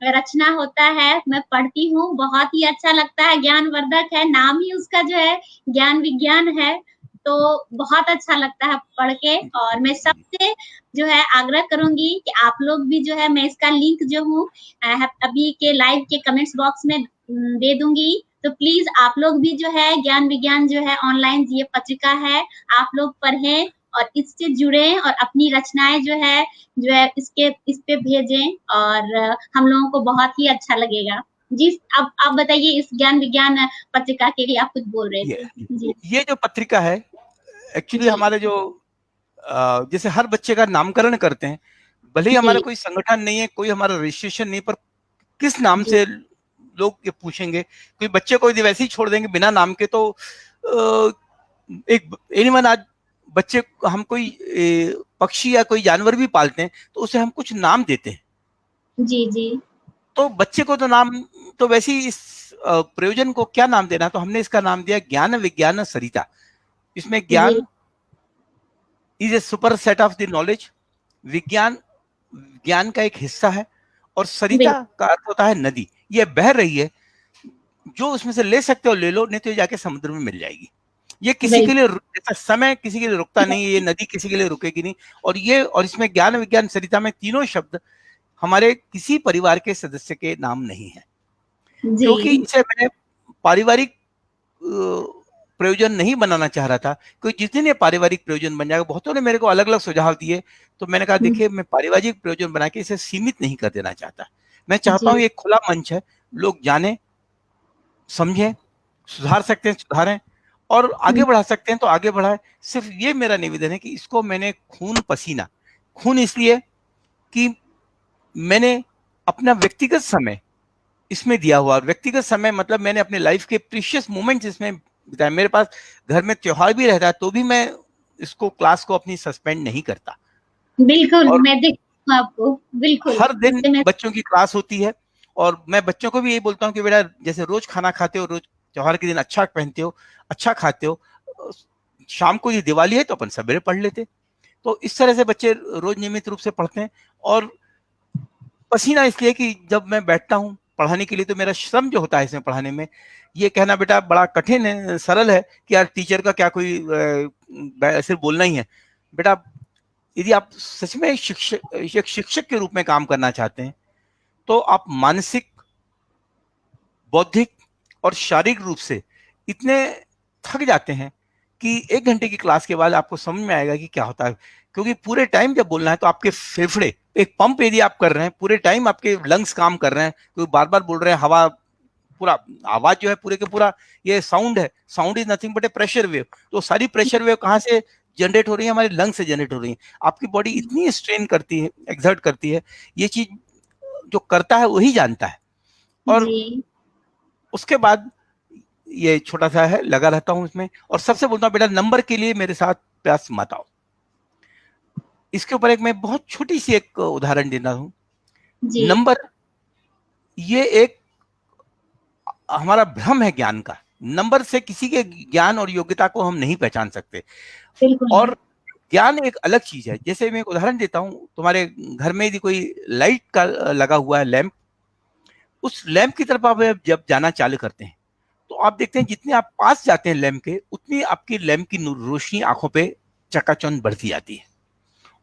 रचना होता है मैं पढ़ती हूँ, बहुत ही अच्छा लगता है। ज्ञानवर्धक है, नाम ही उसका जो है ज्ञान विज्ञान है, तो बहुत अच्छा लगता है पढ़ के। और मैं सबसे जो है आग्रह करूंगी कि आप लोग भी जो है, मैं इसका लिंक जो हूँ अभी के लाइव के कमेंट्स बॉक्स में दे दूंगी। तो प्लीज आप लोग भी जो है ज्ञान विज्ञान जो है ऑनलाइन ये पत्रिका है, आप लोग पढ़ें और इससे जुड़ें, और अपनी रचनाएं जो है इस पे भेजें, और हम लोगों को बहुत ही अच्छा लगेगा। जी, अब आप बताइए, इस ज्ञान विज्ञान पत्रिका के लिए आप कुछ बोल रहे ये थे। जी, ये जो पत्रिका है, एक्चुअली जी, हमारे जो जैसे हर बच्चे का नामकरण करते हैं, भले ही हमारा जी, कोई संगठन नहीं है, कोई हमारा रजिस्ट्रेशन नहीं, पर किस नाम जी, से लोग ये पूछेंगे, कोई बच्चे को यदि वैसे ही छोड़ देंगे बिना नाम के, तो एक एनिमल, आज बच्चे हम कोई पक्षी या कोई जानवर भी पालते हैं तो उसे हम कुछ नाम देते हैं, जी, जी, तो बच्चे को तो नाम, तो वैसे ही इस प्रयोजन को क्या नाम देना, तो हमने इसका नाम दिया ज्ञान विज्ञान सरिता। इसमें जी, ज्ञान is a super set of the knowledge, विज्ञान ज्ञान का एक हिस्सा है, और सरिता बिल्कुल, का अर्थ होता है नदी, ये बह रही है, जो उसमें से ले सकते हो ले लो, नहीं तो ये जाके समुद्र में मिल जाएगी। ये किसी के बिल्कुल, लिए जैसा समय किसी के लिए रुकता नहीं है, ये नदी किसी के लिए रुकेगी नहीं। और इसमें ज्ञान विज्ञान सरिता में तीनों शब्द हमारे किसी परिवार के सदस्य के नाम नहीं है, जी, क्योंकि इसे मैंने पारिवारिक प्रयोजन नहीं बनाना चाह रहा था। कोई जिस दिन ये पारिवारिक प्रयोजन बन जाएगा, बहुतों ने मेरे को अलग अलग सुझाव दिए, तो मैंने कहा देखिए मैं पारिवारिक प्रयोजन बना के इसे सीमित नहीं कर देना चाहता, मैं चाहता हूँ जी, ये खुला मंच है, लोग जाने, समझें, सुधार सकते हैं सुधारें, और आगे बढ़ा सकते हैं तो आगे बढ़ाएं। सिर्फ ये मेरा निवेदन है कि इसको मैंने खून पसीना, खून इसलिए कि मैंने अपना व्यक्तिगत समय इसमें दिया हुआ, व्यक्तिगत समय मतलब मैंने अपने लाइफ के प्रीशियस मोमेंट्स इसमें बिताए। मेरे पास घर में त्योहार भी रहता है तो भी मैं इसको क्लास को अपनी सस्पेंड नहीं करता, बिल्कुल, और मैं देखती हूँ आपको, बिल्कुल, हर दिन इससे मैं बच्चों की क्लास होती है। और मैं बच्चों को भी यही बोलता हूँ कि बेटा जैसे रोज खाना खाते हो, रोज त्योहार के दिन अच्छा पहनते हो, अच्छा खाते हो, शाम को ये दिवाली है तो अपन सवेरे पढ़ लेते, तो इस तरह से बच्चे रोज नियमित रूप से पढ़ते हैं। और पसीना इसलिए कि जब मैं बैठता हूँ पढ़ाने के लिए, तो मेरा श्रम जो होता है इसमें पढ़ाने में, ये कहना बेटा बड़ा कठिन है, सरल है कि यार टीचर का क्या कोई सिर्फ बोलना ही है। बेटा यदि आप सच में एक शिक्षक के रूप में काम करना चाहते हैं, तो आप मानसिक, बौद्धिक और शारीरिक रूप से इतने थक जाते हैं कि 1 घंटे की क्लास के बाद आपको समझ में आएगा कि क्या होता है। क्योंकि पूरे टाइम जब बोलना है तो आपके फेफड़े, एक पंप यदि आप कर रहे हैं, पूरे टाइम आपके लंग्स काम कर रहे हैं, क्योंकि बार बार बोल रहे हैं, हवा पूरा, आवाज जो है पूरे के पूरा ये साउंड है, sound is nothing but A pressure wave. तो सारी प्रेशर वेव कहाँ से जनरेट हो रही है, हमारे लंग से जनरेट हो रही है। आपकी बॉडी इतनी स्ट्रेन करती है, एक्सर्ट करती है, ये चीज जो करता है वही जानता है। और जी, उसके बाद ये छोटा सा है, लगा रहता हूँ इसमें, और सबसे बोलता हूँ बेटा नंबर के लिए मेरे साथ प्रयास मत आओ। इसके ऊपर एक मैं बहुत छोटी सी एक उदाहरण देना हूँ। जी, नंबर ये एक हमारा भ्रम है ज्ञान का, नंबर से किसी के ज्ञान और योग्यता को हम नहीं पहचान सकते। बिल्कुल और नहीं। ज्ञान एक अलग चीज है। जैसे मैं एक उदाहरण देता हूँ, तुम्हारे घर में यदि कोई लाइट का लगा हुआ है लैंप, उस लैंप की तरफ आप जब जाना चालू करते हैं तो आप देखते हैं जितने आप पास जाते हैं लैंप के, उतनी आपकी लैंप की रोशनी आंखों पे चकाचौंध बढ़ती जाती है,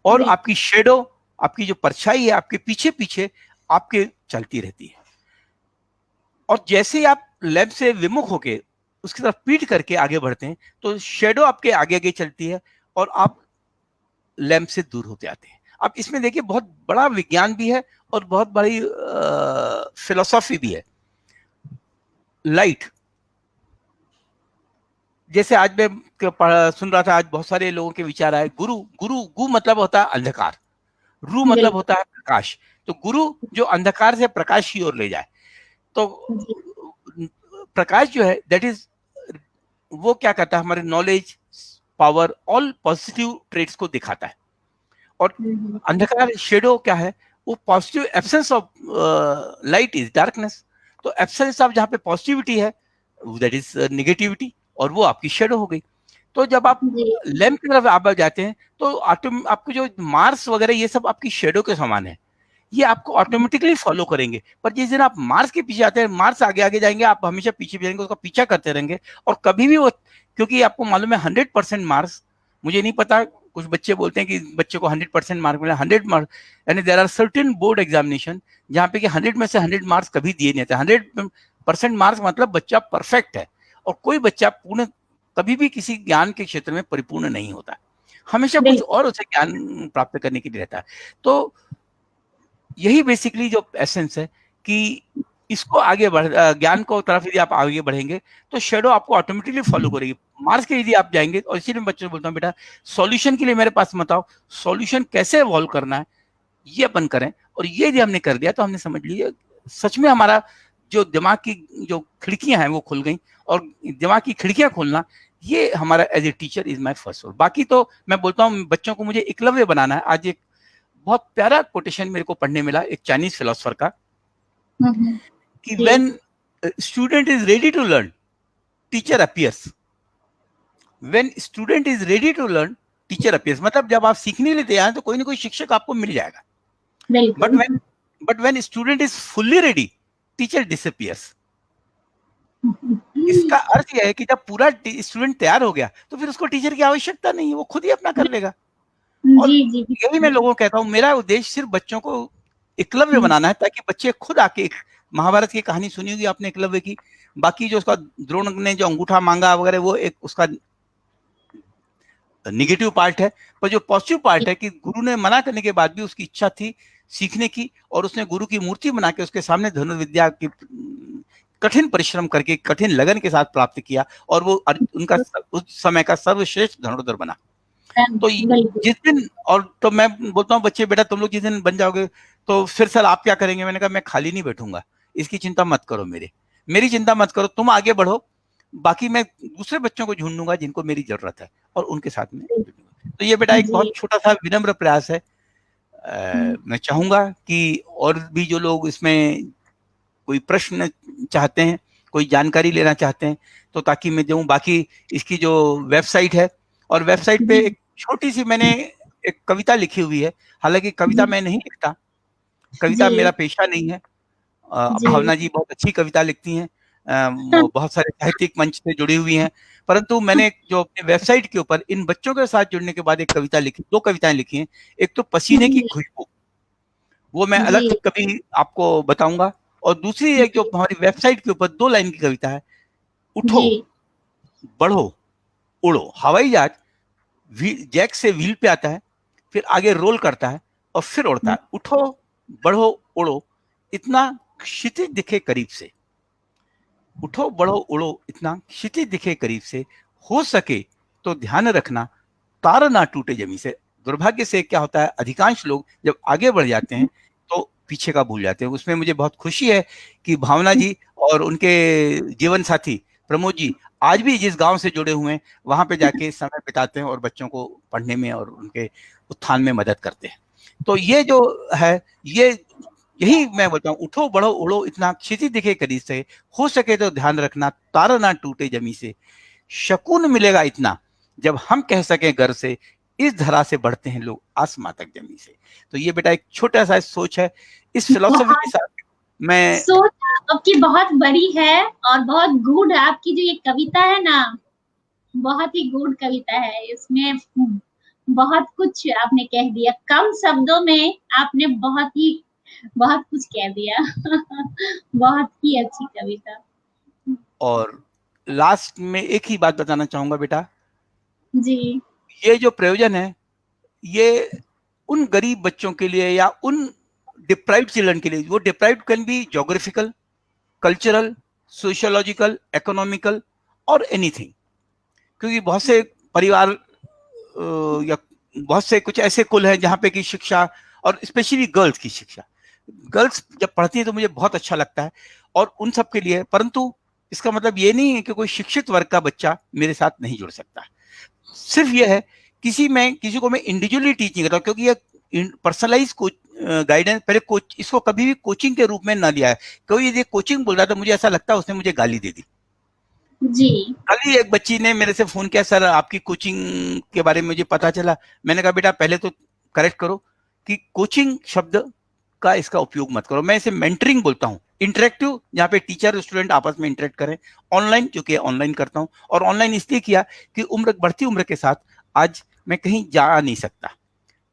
और आपकी शेडो, आपकी जो परछाई है आपके पीछे पीछे आपके चलती रहती है। और जैसे ही आप लैंप से विमुख होके उसकी तरफ पीठ करके आगे बढ़ते हैं तो शेडो आपके आगे आगे चलती है और आप लैंप से दूर होते आते हैं। अब इसमें देखिए बहुत बड़ा विज्ञान भी है और बहुत बड़ी फिलोसॉफी भी है। लाइट, जैसे आज मैं सुन रहा था, आज बहुत सारे लोगों के विचार आए, गुरु, गुरु, गु मतलब होता है अंधकार, रू मतलब होता है प्रकाश। तो गुरु जो अंधकार से प्रकाश की ओर ले जाए, तो प्रकाश जो है दैट इज, वो क्या करता है, हमारे knowledge, power, all positive traits को दिखाता है। और अंधकार, शेडो क्या है, वो positive, absence of light is darkness. तो एब्सेंस ऑफ जहाँ पे पॉजिटिविटी है दैट इज नेगेटिविटी, और वो आपकी शेडो हो गई। तो जब आप लैंप की तरफ आप जाते हैं तो आपको जो मार्स वगैरह ये सब आपकी शेडो के समान है, ये आपको ऑटोमेटिकली फॉलो करेंगे। पर जिस दिन आप मार्स के पीछे आते हैं, मार्स आगे आगे जाएंगे, आप हमेशा पीछे जाएंगे, उसका पीछा करते रहेंगे, और कभी भी वो, क्योंकि आपको मालूम है 100% मार्क्स, मुझे नहीं पता, कुछ बच्चे बोलते हैं कि बच्चे को 100% मार्क मिला, 100 मार्क, यानी there are certain board examination जहाँ पे कि 100 में से 100 मार्क्स कभी दिए नहीं जाते। 100% मार्क्स मतलब बच्चा परफेक्ट है, और कोई बच्चा पूर्ण कभी भी किसी ज्ञान के क्षेत्र में परिपूर्ण नहीं होता, हमेशा कुछ और उसे ज्ञान प्राप्त करने के लिए रहता है। तो यही बेसिकली जो एसेंस है कि इसको आगे बढ़, ज्ञान को तरफ यदि आप आगे बढ़ेंगे तो शेडो आपको ऑटोमेटिकली फॉलो करेगी। मार्स के यदि आप जाएंगे, और इसीलिए मैं बच्चों को बोलता हूँ बेटा सॉल्यूशन के लिए मेरे पास मत आओ, सॉल्यूशन कैसे इवॉल्व करना है ये अपन करें। और ये यदि हमने कर दिया तो हमने समझ लिया सच में हमारा जो दिमाग की जो खिड़कियां हैं वो खुल गई, और दिमाग की खिड़कियां खोलना ये हमारा as a teacher is my first role. बाकी तो मैं बोलता हूँ बच्चों को मुझे एकलव्य बनाना है। आज एक बहुत प्यारा कोटेशन मेरे को पढ़ने मिला एक चाइनीज फिलोसोफर का, कि when student is ready to learn teacher appears, when student is ready to learn teacher appears, मतलब जब आप सीखने के लिए तैयार हैं तो कोई ना कोई शिक्षक आपको मिल जाएगा। But when student is fully ready teacher disappears. इसका अर्थ यह है कि जब पूरा स्टूडेंट तैयार हो गया तो फिर उसको टीचर की आवश्यकता नहीं है, वो खुद ही अपना कर लेगा। और यही मैं लोगों को कहता हूँ, मेरा उद्देश्य सिर्फ बच्चों को एकलव्य बनाना है, ताकि बच्चे खुद आके, महाभारत की कहानी सुनी होगी आपने एकलव्य की, बाकी जो उसका द्रोण ने जो अंगूठा मांगा वगैरह वो एक उसका निगेटिव पार्ट है, पर जो पॉजिटिव पार्ट है कि गुरु ने मना करने के बाद भी उसकी इच्छा थी सीखने की, और उसने गुरु की मूर्ति बना के उसके सामने धनुर्विद्या की कठिन परिश्रम करके कठिन लगन के साथ प्राप्त किया, और वो उनका उस समय का सर्वश्रेष्ठ धनुर्धर बना। तो जिस दिन, और तो मैं बोलता हूँ बच्चे बेटा तुम लोग जिस दिन बन जाओगे तो फिर सर आप क्या करेंगे, मैंने कहा मैं खाली नहीं बैठूंगा, इसकी चिंता मत करो, मेरी चिंता मत करो, तुम आगे बढ़ो, बाकी मैं दूसरे बच्चों को ढूंढूंगा जिनको मेरी जरूरत है और उनके साथ में। तो ये बेटा एक बहुत छोटा सा विनम्र प्रयास है। मैं चाहूंगा कि और भी जो लोग इसमें कोई प्रश्न चाहते हैं, कोई जानकारी लेना चाहते हैं, तो ताकि मैं दूं। बाकी इसकी जो वेबसाइट है, और वेबसाइट पे एक छोटी सी मैंने एक कविता लिखी हुई है, हालांकि कविता मैं नहीं लिखता, कविता मेरा पेशा नहीं है। भावना जी बहुत अच्छी कविता लिखती हैं, वो बहुत सारे साहित्यिक मंच से जुड़ी हुई हैं, परंतु मैंने जो अपने वेबसाइट के ऊपर इन बच्चों के साथ जुड़ने के बाद एक कविता लिखी, दो कविताएं लिखी हैं। एक तो पसीने की खुशबू, वो मैं अलग से कभी आपको बताऊंगा, और दूसरी एक जो हमारी वेबसाइट के ऊपर 2 लाइन की कविता है, उठो बढ़ो उड़ो। हवाई जहाज जैक से व्हील पे आता है, फिर आगे रोल करता है और फिर उड़ता है। उठो बढ़ो उड़ो, इतना क्षितिज दिखे करीब से, उठो बढ़ो उड़ो, इतना क्षितिज दिखे करीब से, हो सके तो ध्यान रखना तारा ना टूटे जमी से। दुर्भाग्य से क्या होता है, अधिकांश लोग जब आगे बढ़ जाते हैं तो पीछे का भूल जाते हैं। उसमें मुझे बहुत खुशी है कि भावना जी और उनके जीवन साथी प्रमोद जी आज भी जिस गांव से जुड़े हुए हैं वहां पे जाके समय बिताते हैं और बच्चों को पढ़ने में और उनके उत्थान में मदद करते हैं। तो ये जो है, यही मैं बोलता हूँ, उठो बढ़ो उड़ो, इतना क्षितिज दिखे करीब से, हो सके तो ध्यान रखना तारा ना टूटे जमी से, शकून मिलेगा इतना जब हम कह सके घर से इस धरा से बढ़ते हैं लोग आसमां तक जमी से। तो ये बेटा एक छोटा सा सोच है, इस फिलॉसफी के साथ मैं सोच आपकी बहुत बड़ी है और बहुत गूढ़ है। आपकी जो ये कविता है ना, बहुत ही गूढ़ कविता है। इसमें बहुत कुछ आपने कह दिया, कम शब्दों में आपने बहुत कुछ कह दिया। बहुत ही अच्छी कविता। और लास्ट में एक ही बात बताना चाहूंगा बेटा, जी ये जो प्रयोजन है ये उन गरीब बच्चों के लिए या उन डिप्राइव्ड चिल्ड्रन के लिए, वो deprived can be geographical, cultural, sociological, economical और एनीथिंग। क्योंकि बहुत से परिवार या बहुत से कुछ ऐसे कुल हैं जहाँ पे की शिक्षा, और स्पेशली गर्ल्स की शिक्षा, गर्ल्स जब पढ़ती है तो मुझे बहुत अच्छा लगता है और उन सब के लिए, परंतु इसका मतलब ये नहीं है कि कोई शिक्षित वर्ग का बच्चा मेरे साथ नहीं जुड़ सकता। सिर्फ ये है किसी को मैं इंडिविजुअली टीचिंग करता हूँ, क्योंकि ये पर्सनलाइज गाइडेंस, पहले कोच इसको कभी भी कोचिंग के रूप में ना लिया है। कोई यदि कोचिंग बोल रहा था मुझे ऐसा लगता है उसने मुझे गाली दे दी। जी कल ही एक बच्ची ने मेरे से फोन किया, सर आपकी कोचिंग के बारे में मुझे पता चला। मैंने कहा बेटा पहले तो करेक्ट करो कि कोचिंग शब्द का इसका उपयोग मत करो, मैं इसे मेंटरिंग बोलता हूँ, इंटरेक्टिव, जहाँ पे टीचर स्टूडेंट आपस में इंटरेक्ट करें। ऑनलाइन, क्योंकि ऑनलाइन करता हूँ, और ऑनलाइन इसलिए किया कि बढ़ती उम्र के साथ आज मैं कहीं जा नहीं सकता,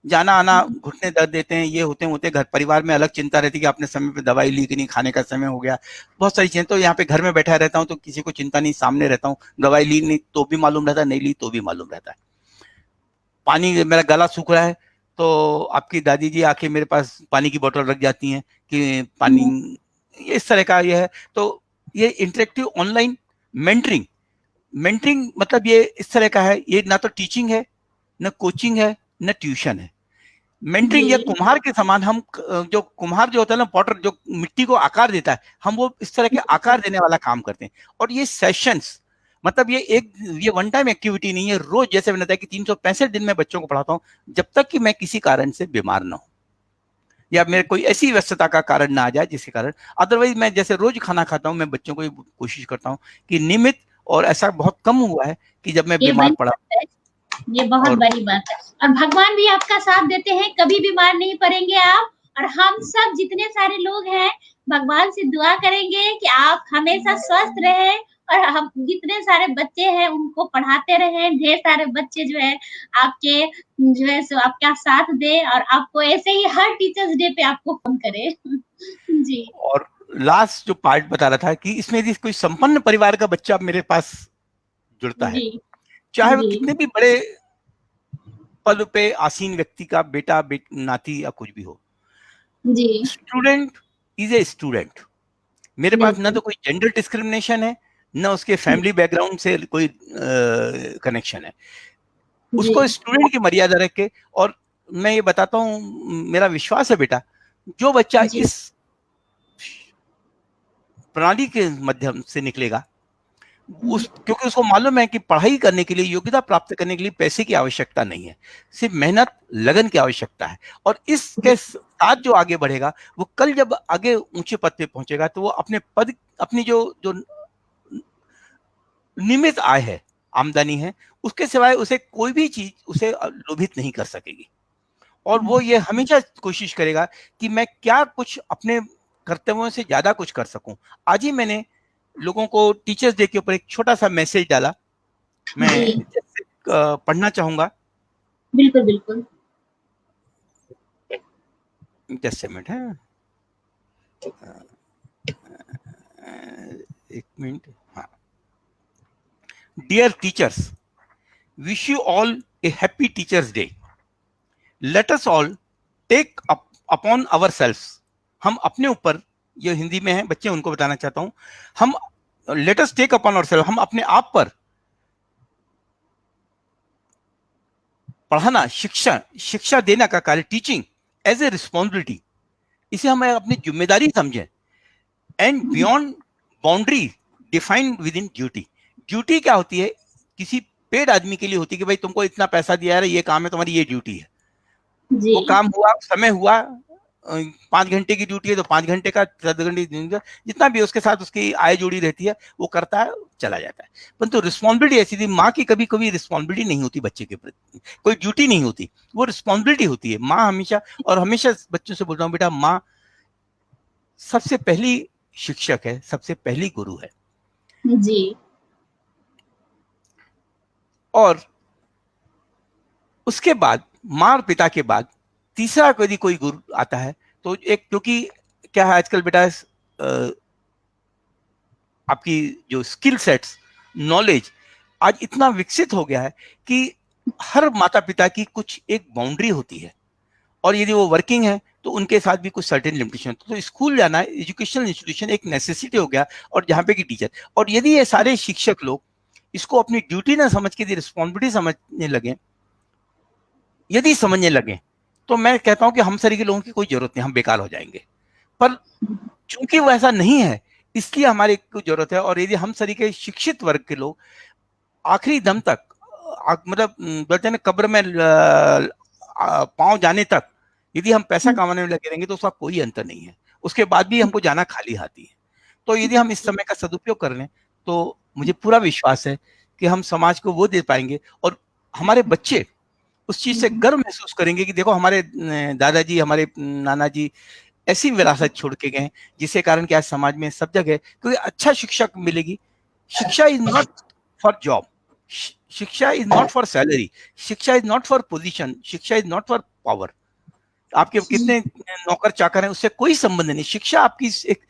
जाना आना घुटने दर्द देते हैं, ये होते घर परिवार में अलग चिंता रहती है कि आपने समय पे दवाई ली कि नहीं, खाने का समय हो गया, बहुत सारी चीजें। तो यहाँ पे घर में बैठा रहता हूँ तो किसी को चिंता नहीं, सामने रहता हूँ, दवाई ली नहीं तो भी मालूम रहता है, नहीं ली तो भी मालूम रहता है। पानी, मेरा गला सूख रहा है तो आपकी दादी जी आके मेरे पास पानी की बोतल रख जाती हैं कि पानी, ये इस तरह का ये है। तो ये इंटरेक्टिव ऑनलाइन मेंटरिंग, मतलब ये इस तरह का है, ये ना तो टीचिंग है, न कोचिंग है, न ट्यूशन है। मेंटरिंग या जी कुम्हार के समान, हम जो कुम्हार जो होता है ना, पॉटर जो मिट्टी को आकार देता है, हम वो इस तरह के आकार देने वाला काम करते हैं। और ये सेशंस, मतलब ये वन टाइम एक्टिविटी नहीं है, रोज, जैसे मैंने बताया कि 365 दिन में बच्चों को पढ़ाता हूँ, जब तक कि मैं किसी कारण से बीमार ना हूं या मेरे कोई ऐसी व्यस्तता का कारण ना आ जाए जिसके कारण। अदरवाइज मैं जैसे रोज खाना खाता हूँ, मैं बच्चों को कोशिश करता हूँ कि नियमित, और ऐसा बहुत कम हुआ है कि जब मैं ये बीमार बड़ी पड़ा। बात है, ये बहुत और बड़ी बात है। और भगवान भी आपका साथ देते हैं, कभी बीमार नहीं पड़ेंगे आप। और हम सब जितने सारे लोग हैं, भगवान से दुआ करेंगे कि आप हमेशा स्वस्थ रहें, और हम जितने सारे बच्चे हैं उनको पढ़ाते रहें, ढेर सारे बच्चे जो है आपके जो है सो आपका साथ दे, और आपको ऐसे ही हर टीचर्स डे पे आपको फोन करे। जी और लास्ट जो पार्ट बता रहा था कि इसमें यदि कोई संपन्न परिवार का बच्चा मेरे पास जुड़ता है, जी चाहे वो जी कितने भी बड़े पद पे आसीन व्यक्ति का बेटा, नाती या कुछ भी हो, जी स्टूडेंट इज ए स्टूडेंट। मेरे पास ना बिल्कुल तो कोई जेंडर डिस्क्रिमिनेशन है, ना उसके फैमिली बैकग्राउंड से कोई कनेक्शन है, जी उसको स्टूडेंट की मर्यादा रख के। और मैं ये बताता हूँ, मेरा विश्वास है बेटा, जो बच्चा जी इस प्रणाली के माध्यम से निकलेगा, क्योंकि उसको मालूम है कि पढ़ाई करने के लिए, योग्यता प्राप्त करने के लिए पैसे की आवश्यकता नहीं है, सिर्फ मेहनत, लगन की आवश्यकता है। और इसके साथ जो आगे बढ़ेगा, वो कल जब आगे ऊंचे पद पे पहुंचेगा तो वो अपने पद, अपनी जो जो नियमित आय है, आमदनी है, उसके सिवाय उसे कोई भी चीज उसे लोभित नहीं कर सकेगी। और वो ये हमेशा कोशिश करेगा कि मैं क्या कुछ अपने कर्तव्यों से ज्यादा कुछ कर सकूं। आज ही मैंने लोगों को टीचर्स डे के ऊपर एक छोटा सा मैसेज डाला, मैं जी जैसे पढ़ना चाहूंगा। बिल्कुल बिल्कुल जैसे मिनट है, एक मिनट, हाँ। Dear teachers, wish you all a happy teachers day. Let us all take upon our self, हम अपने ऊपर, ये हिंदी में है बच्चे, उनको बताना चाहता हूं, हम let us take upon our self, हम अपने आप पर पढ़ाना, शिक्षा देना का कार्य, टीचिंग एज ए रिस्पॉन्सिबिलिटी, इसे हम अपनी जिम्मेदारी समझें। And beyond boundary defined with in duty. Duty क्या होती है, किसी पेड आदमी के लिए होती है कि भाई तुमको इतना पैसा दिया है, ये काम है, तुम्हारी ये ड्यूटी है, जी वो काम हुआ, समय हुआ, 5 घंटे की ड्यूटी है तो 5 घंटे का, 7 घंटे जितना भी उसके साथ उसकी आय जुड़ी रहती है वो करता है, चला जाता है। परंतु रिस्पॉन्सिबिलिटी ऐसी थी, माँ की कभी कभी रिस्पॉन्सिबिलिटी नहीं होती बच्चे के प्रति, कोई ड्यूटी नहीं होती, वो रिस्पॉन्सिबिलिटी होती है। माँ हमेशा, और हमेशा बच्चों से बोल रहा हूँ, बेटा माँ सबसे पहली शिक्षक है, सबसे पहली गुरु है। जी। और उसके बाद माँ और पिता के बाद तीसरा यदि कोई गुरु आता है तो एक, क्योंकि क्या है आजकल बेटा, आपकी जो स्किल सेट्स, नॉलेज आज इतना विकसित हो गया है कि हर माता पिता की कुछ एक बाउंड्री होती है, और यदि वो वर्किंग है तो उनके साथ भी कुछ सर्टेन लिमिटेशन। तो स्कूल जाना, एजुकेशनल इंस्टीट्यूशन एक नेसेसिटी हो गया, और जहाँ पे की टीचर, और यदि ये सारे शिक्षक लोग इसको अपनी ड्यूटी ना समझ के रिस्पॉन्सिबिलिटी समझने लगे, यदि समझने लगे, तो मैं कहता हूं कि हम सभी के लोगों की कोई जरूरत नहीं, हम बेकार हो जाएंगे। पर चूंकि वो ऐसा नहीं है, इसलिए हमारी जरूरत है। और यदि हम सभी के शिक्षित वर्ग के लोग आखिरी दम तक, मतलब बोलते हैं ना, कब्र में पांव जाने तक यदि हम पैसा कमाने में लगे रहेंगे तो उसका कोई अंतर नहीं है, उसके बाद भी हमको जाना खाली हाथी है। तो यदि हम इस समय का सदुपयोग कर लें तो मुझे पूरा विश्वास है कि हम समाज को वो दे पाएंगे, और हमारे बच्चे उस चीज से गर्व महसूस करेंगे कि देखो हमारे दादाजी, हमारे नाना जी ऐसी विरासत छोड़ के गए, जिसके कारण कि आज समाज में सब जगह, क्योंकि अच्छा शिक्षक मिलेगी। शिक्षा इज नॉट फॉर जॉब, शिक्षा इज नॉट फॉर सैलरी, शिक्षा इज नॉट फॉर पोजीशन, शिक्षा इज नॉट फॉर पावर। आपके कितने नौकर चाकर हैं उससे कोई संबंध नहीं, शिक्षा आपकी एक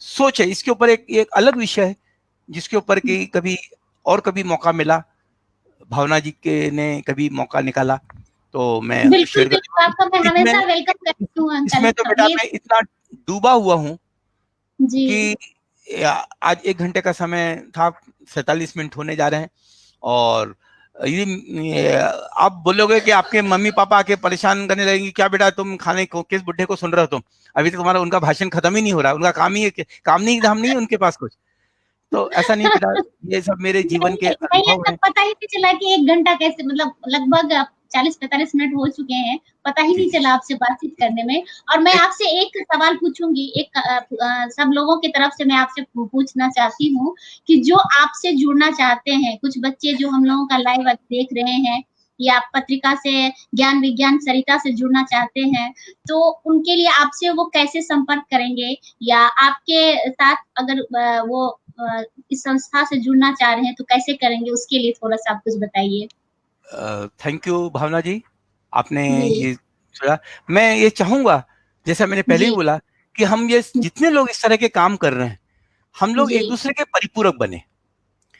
सोच है। इसके ऊपर एक अलग विषय है जिसके ऊपर कि कभी और कभी मौका मिला, भावना जी के ने कभी मौका निकाला तो मैं बिल्कुल शेयर बिल्कुल, आपका मैं कर। हमेशा वेलकम करती हूँ अंकल। इसमें तो बेटा ये मैं इतना डूबा हुआ हूँ जी कि आज 1 घंटे का समय था, 47 मिनट होने जा रहे हैं। और ये आप बोलोगे कि आपके मम्मी पापा आके परेशान करने लगेंगे, क्या बेटा तुम खाने को किस बुढ़े को सुन रहे हो तुम, अभी तक तुम्हारा उनका भाषण खत्म ही नहीं हो रहा, उनका काम ही काम नहीं, हम नहीं उनके पास कुछ। तो ऐसा नहीं बेटा, ये सब मेरे जीवन के नहीं नहीं, अनुभव ऐसा हैं। पता ही नहीं चला कि 1 घंटा कैसे, मतलब लगभग 40-45 मिनट हो चुके हैं, पता ही जी नहीं जी चला आपसे बातचीत करने में। और मैं एक, आपसे एक सवाल पूछूंगी, एक सब लोगों की तरफ से मैं आपसे पूछना चाहती हूँ कि जो आपसे जुड़ना चाहते हैं, कुछ बच्चे जो हम लोगों का लाइव देख रहे हैं, या पत्रिका से ज्ञान विज्ञान सरिता से जुड़ना चाहते हैं, तो उनके लिए आपसे वो कैसे संपर्क करेंगे, या आपके साथ अगर वो इस संस्था से जुड़ना चाह रहे हैं तो कैसे करेंगे, उसके लिए थोड़ा सा आप कुछ बताइए। थैंक यू भावना जी, आपने जी ये सोचा। मैं ये चाहूंगा, जैसा मैंने पहले ही जी बोला, कि हम ये जितने लोग इस तरह के काम कर रहे हैं, हम लोग जी एक दूसरे के परिपूरक बने।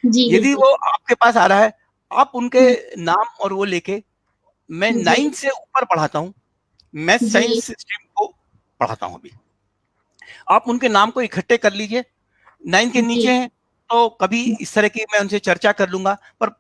जी यदि बिल्कुल। वो आपके पास आ रहा है, आप उनके नाम और वो लेके, मैं जी 9 से ऊपर पढ़ाता हूँ, मैं जी साइंस स्ट्रीम को पढ़ाता हूँ अभी, आप उनके नाम को इकट्ठे कर लीजिए। 9 के जी नीचे हैं तो कभी इस तरह की मैं उनसे चर्चा कर लूंगा, पर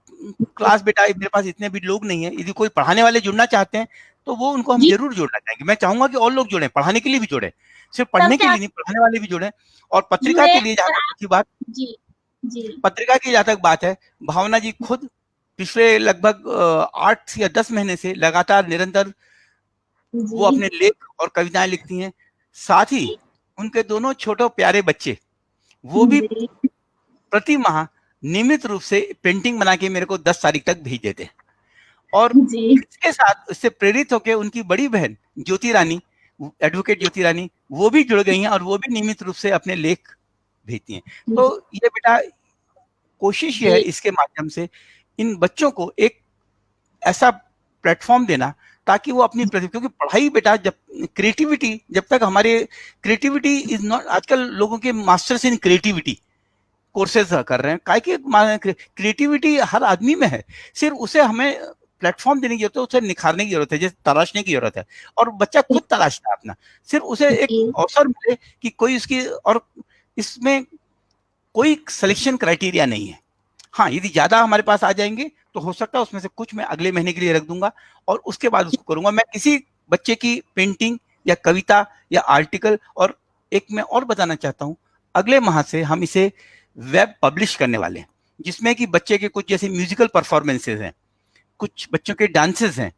क्लास बेटा मेरे पास इतने भी लोग नहीं है। यदि कोई पढ़ाने वाले जुड़ना चाहते हैं तो वो उनको हम जी। जरूर जोड़ना चाहेंगे। मैं चाहूंगा कि और लोग जुड़े, पढ़ाने के लिए भी जुड़े, सिर्फ पढ़ने सबसे के लिए आप नहीं, पढ़ाने वाले भी जुड़े। और पत्रिका जुड़े के लिए जहां और तक आप की बात, जी जी पत्रिका की जहां तक बात है, भावना जी खुद पिछले लगभग 8 या 10 महीने से लगातार निरंतर वो जी अपने लेख और कविताएं लिखती हैं। साथ ही उनके दोनों छोटे प्यारे बच्चे, वो भी जी प्रति माह नियमित रूप से पेंटिंग बना के मेरे को 10 तारीख तक भेज देते हैं। और जी इसके साथ इससे प्रेरित होकर उनकी बड़ी बहन ज्योति रानी, एडवोकेट ज्योति रानी, वो भी जुड़ गई हैं और वो भी नियमित रूप से अपने लेख भेजती हैं। तो ये बेटा कोशिश ये है जी इसके माध्यम से इन बच्चों को एक ऐसा प्लेटफॉर्म देना ताकि वो अपनी प्रतिभा, क्योंकि पढ़ाई बेटा, जब क्रिएटिविटी, जब तक हमारे क्रिएटिविटी इज नॉट, आजकल लोगों के मास्टर्स इन क्रिएटिविटी कोर्सेज कर रहे हैं, काय के क्रिएटिविटी हर आदमी में है, सिर्फ उसे हमें प्लेटफॉर्म देने की जरूरत है, उसे निखारने की जरूरत है, जैसे तराशने की जरूरत है। और बच्चा खुद तराशता है अपना, सिर्फ उसे एक जी अवसर मिले कि कोई उसकी, और इसमें कोई सिलेक्शन क्राइटेरिया नहीं है। हाँ, यदि ज्यादा हमारे पास आ जाएंगे तो हो सकता है उसमें से कुछ मैं अगले महीने के लिए रख दूंगा और उसके बाद उसको करूंगा। मैं किसी बच्चे की पेंटिंग या कविता या आर्टिकल, और एक मैं और बताना चाहता हूँ, अगले माह से हम इसे वेब पब्लिश करने वाले हैं, जिसमें कि बच्चे के कुछ जैसे म्यूजिकल परफॉर्मेंसेज हैं, कुछ बच्चों के डांसेस हैं,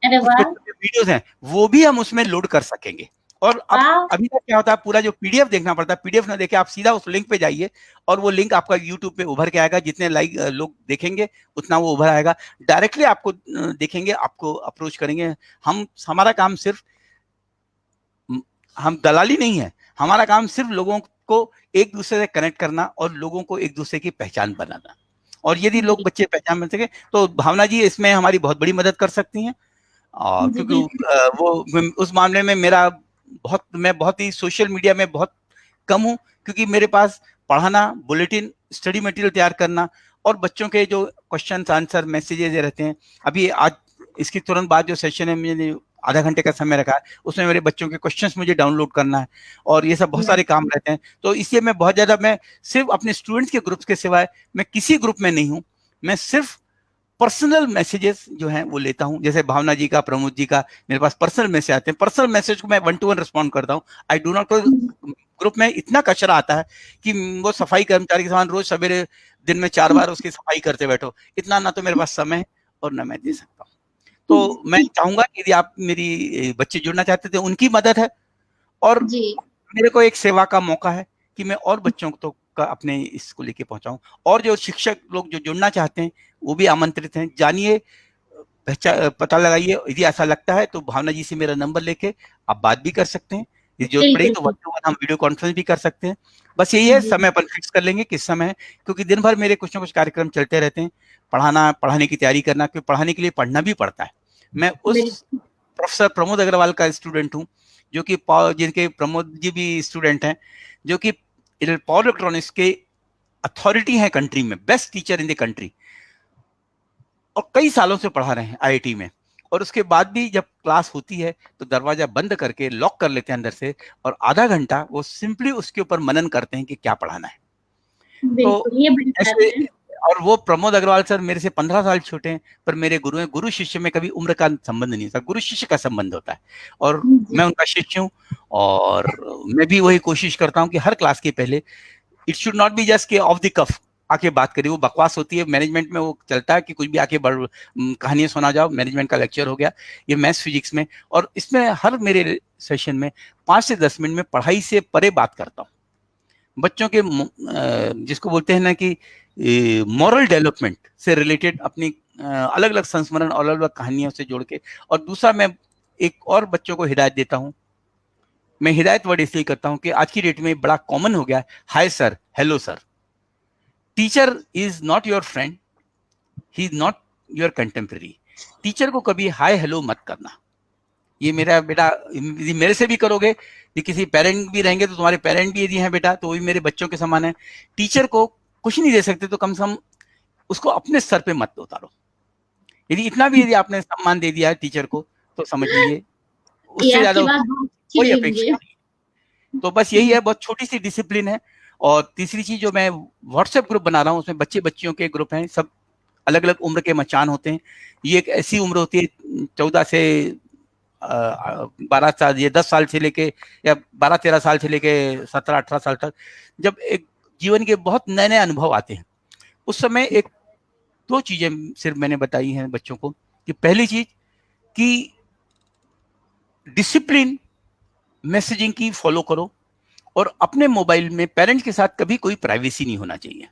अरे कुछ वाह। बच्चों के वीडियोस हैं, वो भी हम उसमें लोड कर सकेंगे। और अब वाह अभी तक क्या होता है, पूरा जो पीडीएफ देखना पड़ता है, पीडीएफ ना देखे आप सीधा उस लिंक पे जाइए और वो लिंक आपका यूट्यूब पे उभर के आएगा, जितने लोग देखेंगे उतना वो उभर आएगा, डायरेक्टली आपको देखेंगे, आपको अप्रोच करेंगे। हमारा काम सिर्फ, हम दलाली नहीं है, हमारा काम सिर्फ लोगों को एक दूसरे से कनेक्ट करना और लोगों को एक दूसरे की पहचान बनाना। और यदि लोग जी बच्चे पहचान बन सके तो भावना जी इसमें हमारी बहुत बड़ी मदद कर सकती हैं। और जी क्योंकि बिल्कुल वो उस मामले में मैं बहुत ही सोशल मीडिया में बहुत कम हूँ, क्योंकि मेरे पास पढ़ाना, बुलेटिन, स्टडी मटेरियल तैयार करना और बच्चों के जो क्वेश्चन आंसर मैसेजेस रहते हैं। अभी आज इसकी तुरंत बाद जो सेशन है, मैंने आधा घंटे का समय रखा है, उसमें मेरे बच्चों के क्वेश्चंस मुझे डाउनलोड करना है और ये सब बहुत सारे काम रहते हैं। तो इसलिए मैं सिर्फ अपने स्टूडेंट्स के ग्रुप्स के सिवाय मैं किसी ग्रुप में नहीं हूँ। मैं सिर्फ पर्सनल मैसेजेस जो हैं वो लेता हूं, जैसे भावना जी का, प्रमोद जी का, मेरे पास पर्सनल मैसेज आते हैं। पर्सनल मैसेज को मैं 1-to-1 रिस्पॉन्ड करता हूं। आई डू नॉट, ग्रुप में इतना कचरा आता है कि वो सफाई कर्मचारी के समान रोज सवेरे दिन में 4 बार उसकी सफाई करते बैठो, इतना ना तो मेरे पास समय है और ना मैं दे सकता हूँ। तो मैं चाहूंगा कि यदि आप मेरी बच्चे जुड़ना चाहते थे, उनकी मदद है और जी मेरे को एक सेवा का मौका है कि मैं और बच्चों को का अपने इसको लेके पहुंचाऊं। और जो शिक्षक लोग जो जुड़ना चाहते हैं वो भी आमंत्रित हैं। जानिए, पता लगाइए, यदि ऐसा लगता है तो भावना जी से मेरा नंबर लेके आप बात भी कर सकते हैं। यदि जरूरत पड़ेगी तो बिल्कुल 1-to-1 हम वीडियो कॉन्फ्रेंस भी कर सकते हैं। बस यही है, जी समय अपन फिक्स कर लेंगे किस समय है, क्योंकि दिन भर मेरे कुछ ना कुछ कार्यक्रम चलते रहते हैं। पढ़ाने की तैयारी करना, क्योंकि पढ़ाने के लिए पढ़ना भी पड़ता है। मैं उस बिल्कुल प्रोफेसर प्रमोद अग्रवाल का स्टूडेंट हूँ, जो कि जिनके प्रमोद जी भी स्टूडेंट हैं, जो कि पावर इलेक्ट्रॉनिक्स के अथॉरिटी हैं कंट्री में, best teacher in the country, और कई सालों से पढ़ा रहे हैं आईआईटी में। और उसके बाद भी जब क्लास होती है तो दरवाजा बंद करके लॉक कर लेते हैं अंदर से, और आधा घंटा वो सिंपली उसके ऊपर मनन करते हैं कि क्या पढ़ाना है। तो बिल्कुल ये बेहतर ऐसे, है और वो प्रमोद अग्रवाल सर मेरे से 15 साल छोटे हैं, पर मेरे गुरु हैं। गुरु शिष्य में कभी उम्र का संबंध नहीं था, गुरु शिष्य का संबंध होता है, और जी मैं उनका शिष्य हूँ। और मैं भी वही कोशिश करता हूँ कि हर क्लास के पहले it should not be just के ऑफ द कफ आके बात करिए। वो बकवास होती है मैनेजमेंट में, वो चलता है कि कुछ भी आके कहानियां सुना जाओ, मैनेजमेंट का लेक्चर हो गया, ये मैथ्स फिजिक्स में। और इसमें हर मेरे सेशन में 5 से 10 मिनट में पढ़ाई से परे बात करता हूँ, बच्चों के जिसको बोलते हैं ना कि मॉरल डेवलपमेंट से रिलेटेड अपनी अलग अलग संस्मरण और अलग अलग कहानियों से जोड़ के। और दूसरा, मैं एक और बच्चों को हिदायत देता हूँ। मैं हिदायत वर्ड इसलिए करता हूँ कि आज की डेट में बड़ा कॉमन हो गया है, hi sir, hello sir. Teacher is not your friend, he is not your contemporary. Teacher को कभी हाय हेलो मत करना। ये मेरा बेटा, यदि मेरे से भी करोगे, ये किसी पेरेंट भी रहेंगे तो तुम्हारे पेरेंट भी यदि हैं बेटा तो वो भी मेरे बच्चों के समान है। टीचर को कुछ नहीं दे सकते तो कम से कम उसको अपने सर पे मत उतारो। यदि आपने सम्मान दे दिया है टीचर को, तो समझ लीजिए ये उससे ज्यादा आपकी बात उसको बहुत अच्छी कोई लगी अपेक्षा मुझे नहीं। तो बस यही है, बहुत छोटी सी डिसिप्लिन है। और तीसरी चीज, जो मैं व्हाट्सएप ग्रुप बना रहा हूँ, उसमें बच्चे बच्चियों के ग्रुप हैं, सब अलग अलग उम्र के मचान होते हैं। ये एक ऐसी उम्र होती है 14 से 12 साल, ये 10 साल से लेके, या 12-13 साल से लेके 17-18 साल तक, जब एक जीवन के बहुत नए नए अनुभव आते हैं। उस समय एक दो चीजें सिर्फ मैंने बताई हैं बच्चों को, कि पहली चीज कि डिसिप्लिन मैसेजिंग की फॉलो करो, और अपने मोबाइल में पेरेंट्स के साथ कभी कोई प्राइवेसी नहीं होना चाहिए।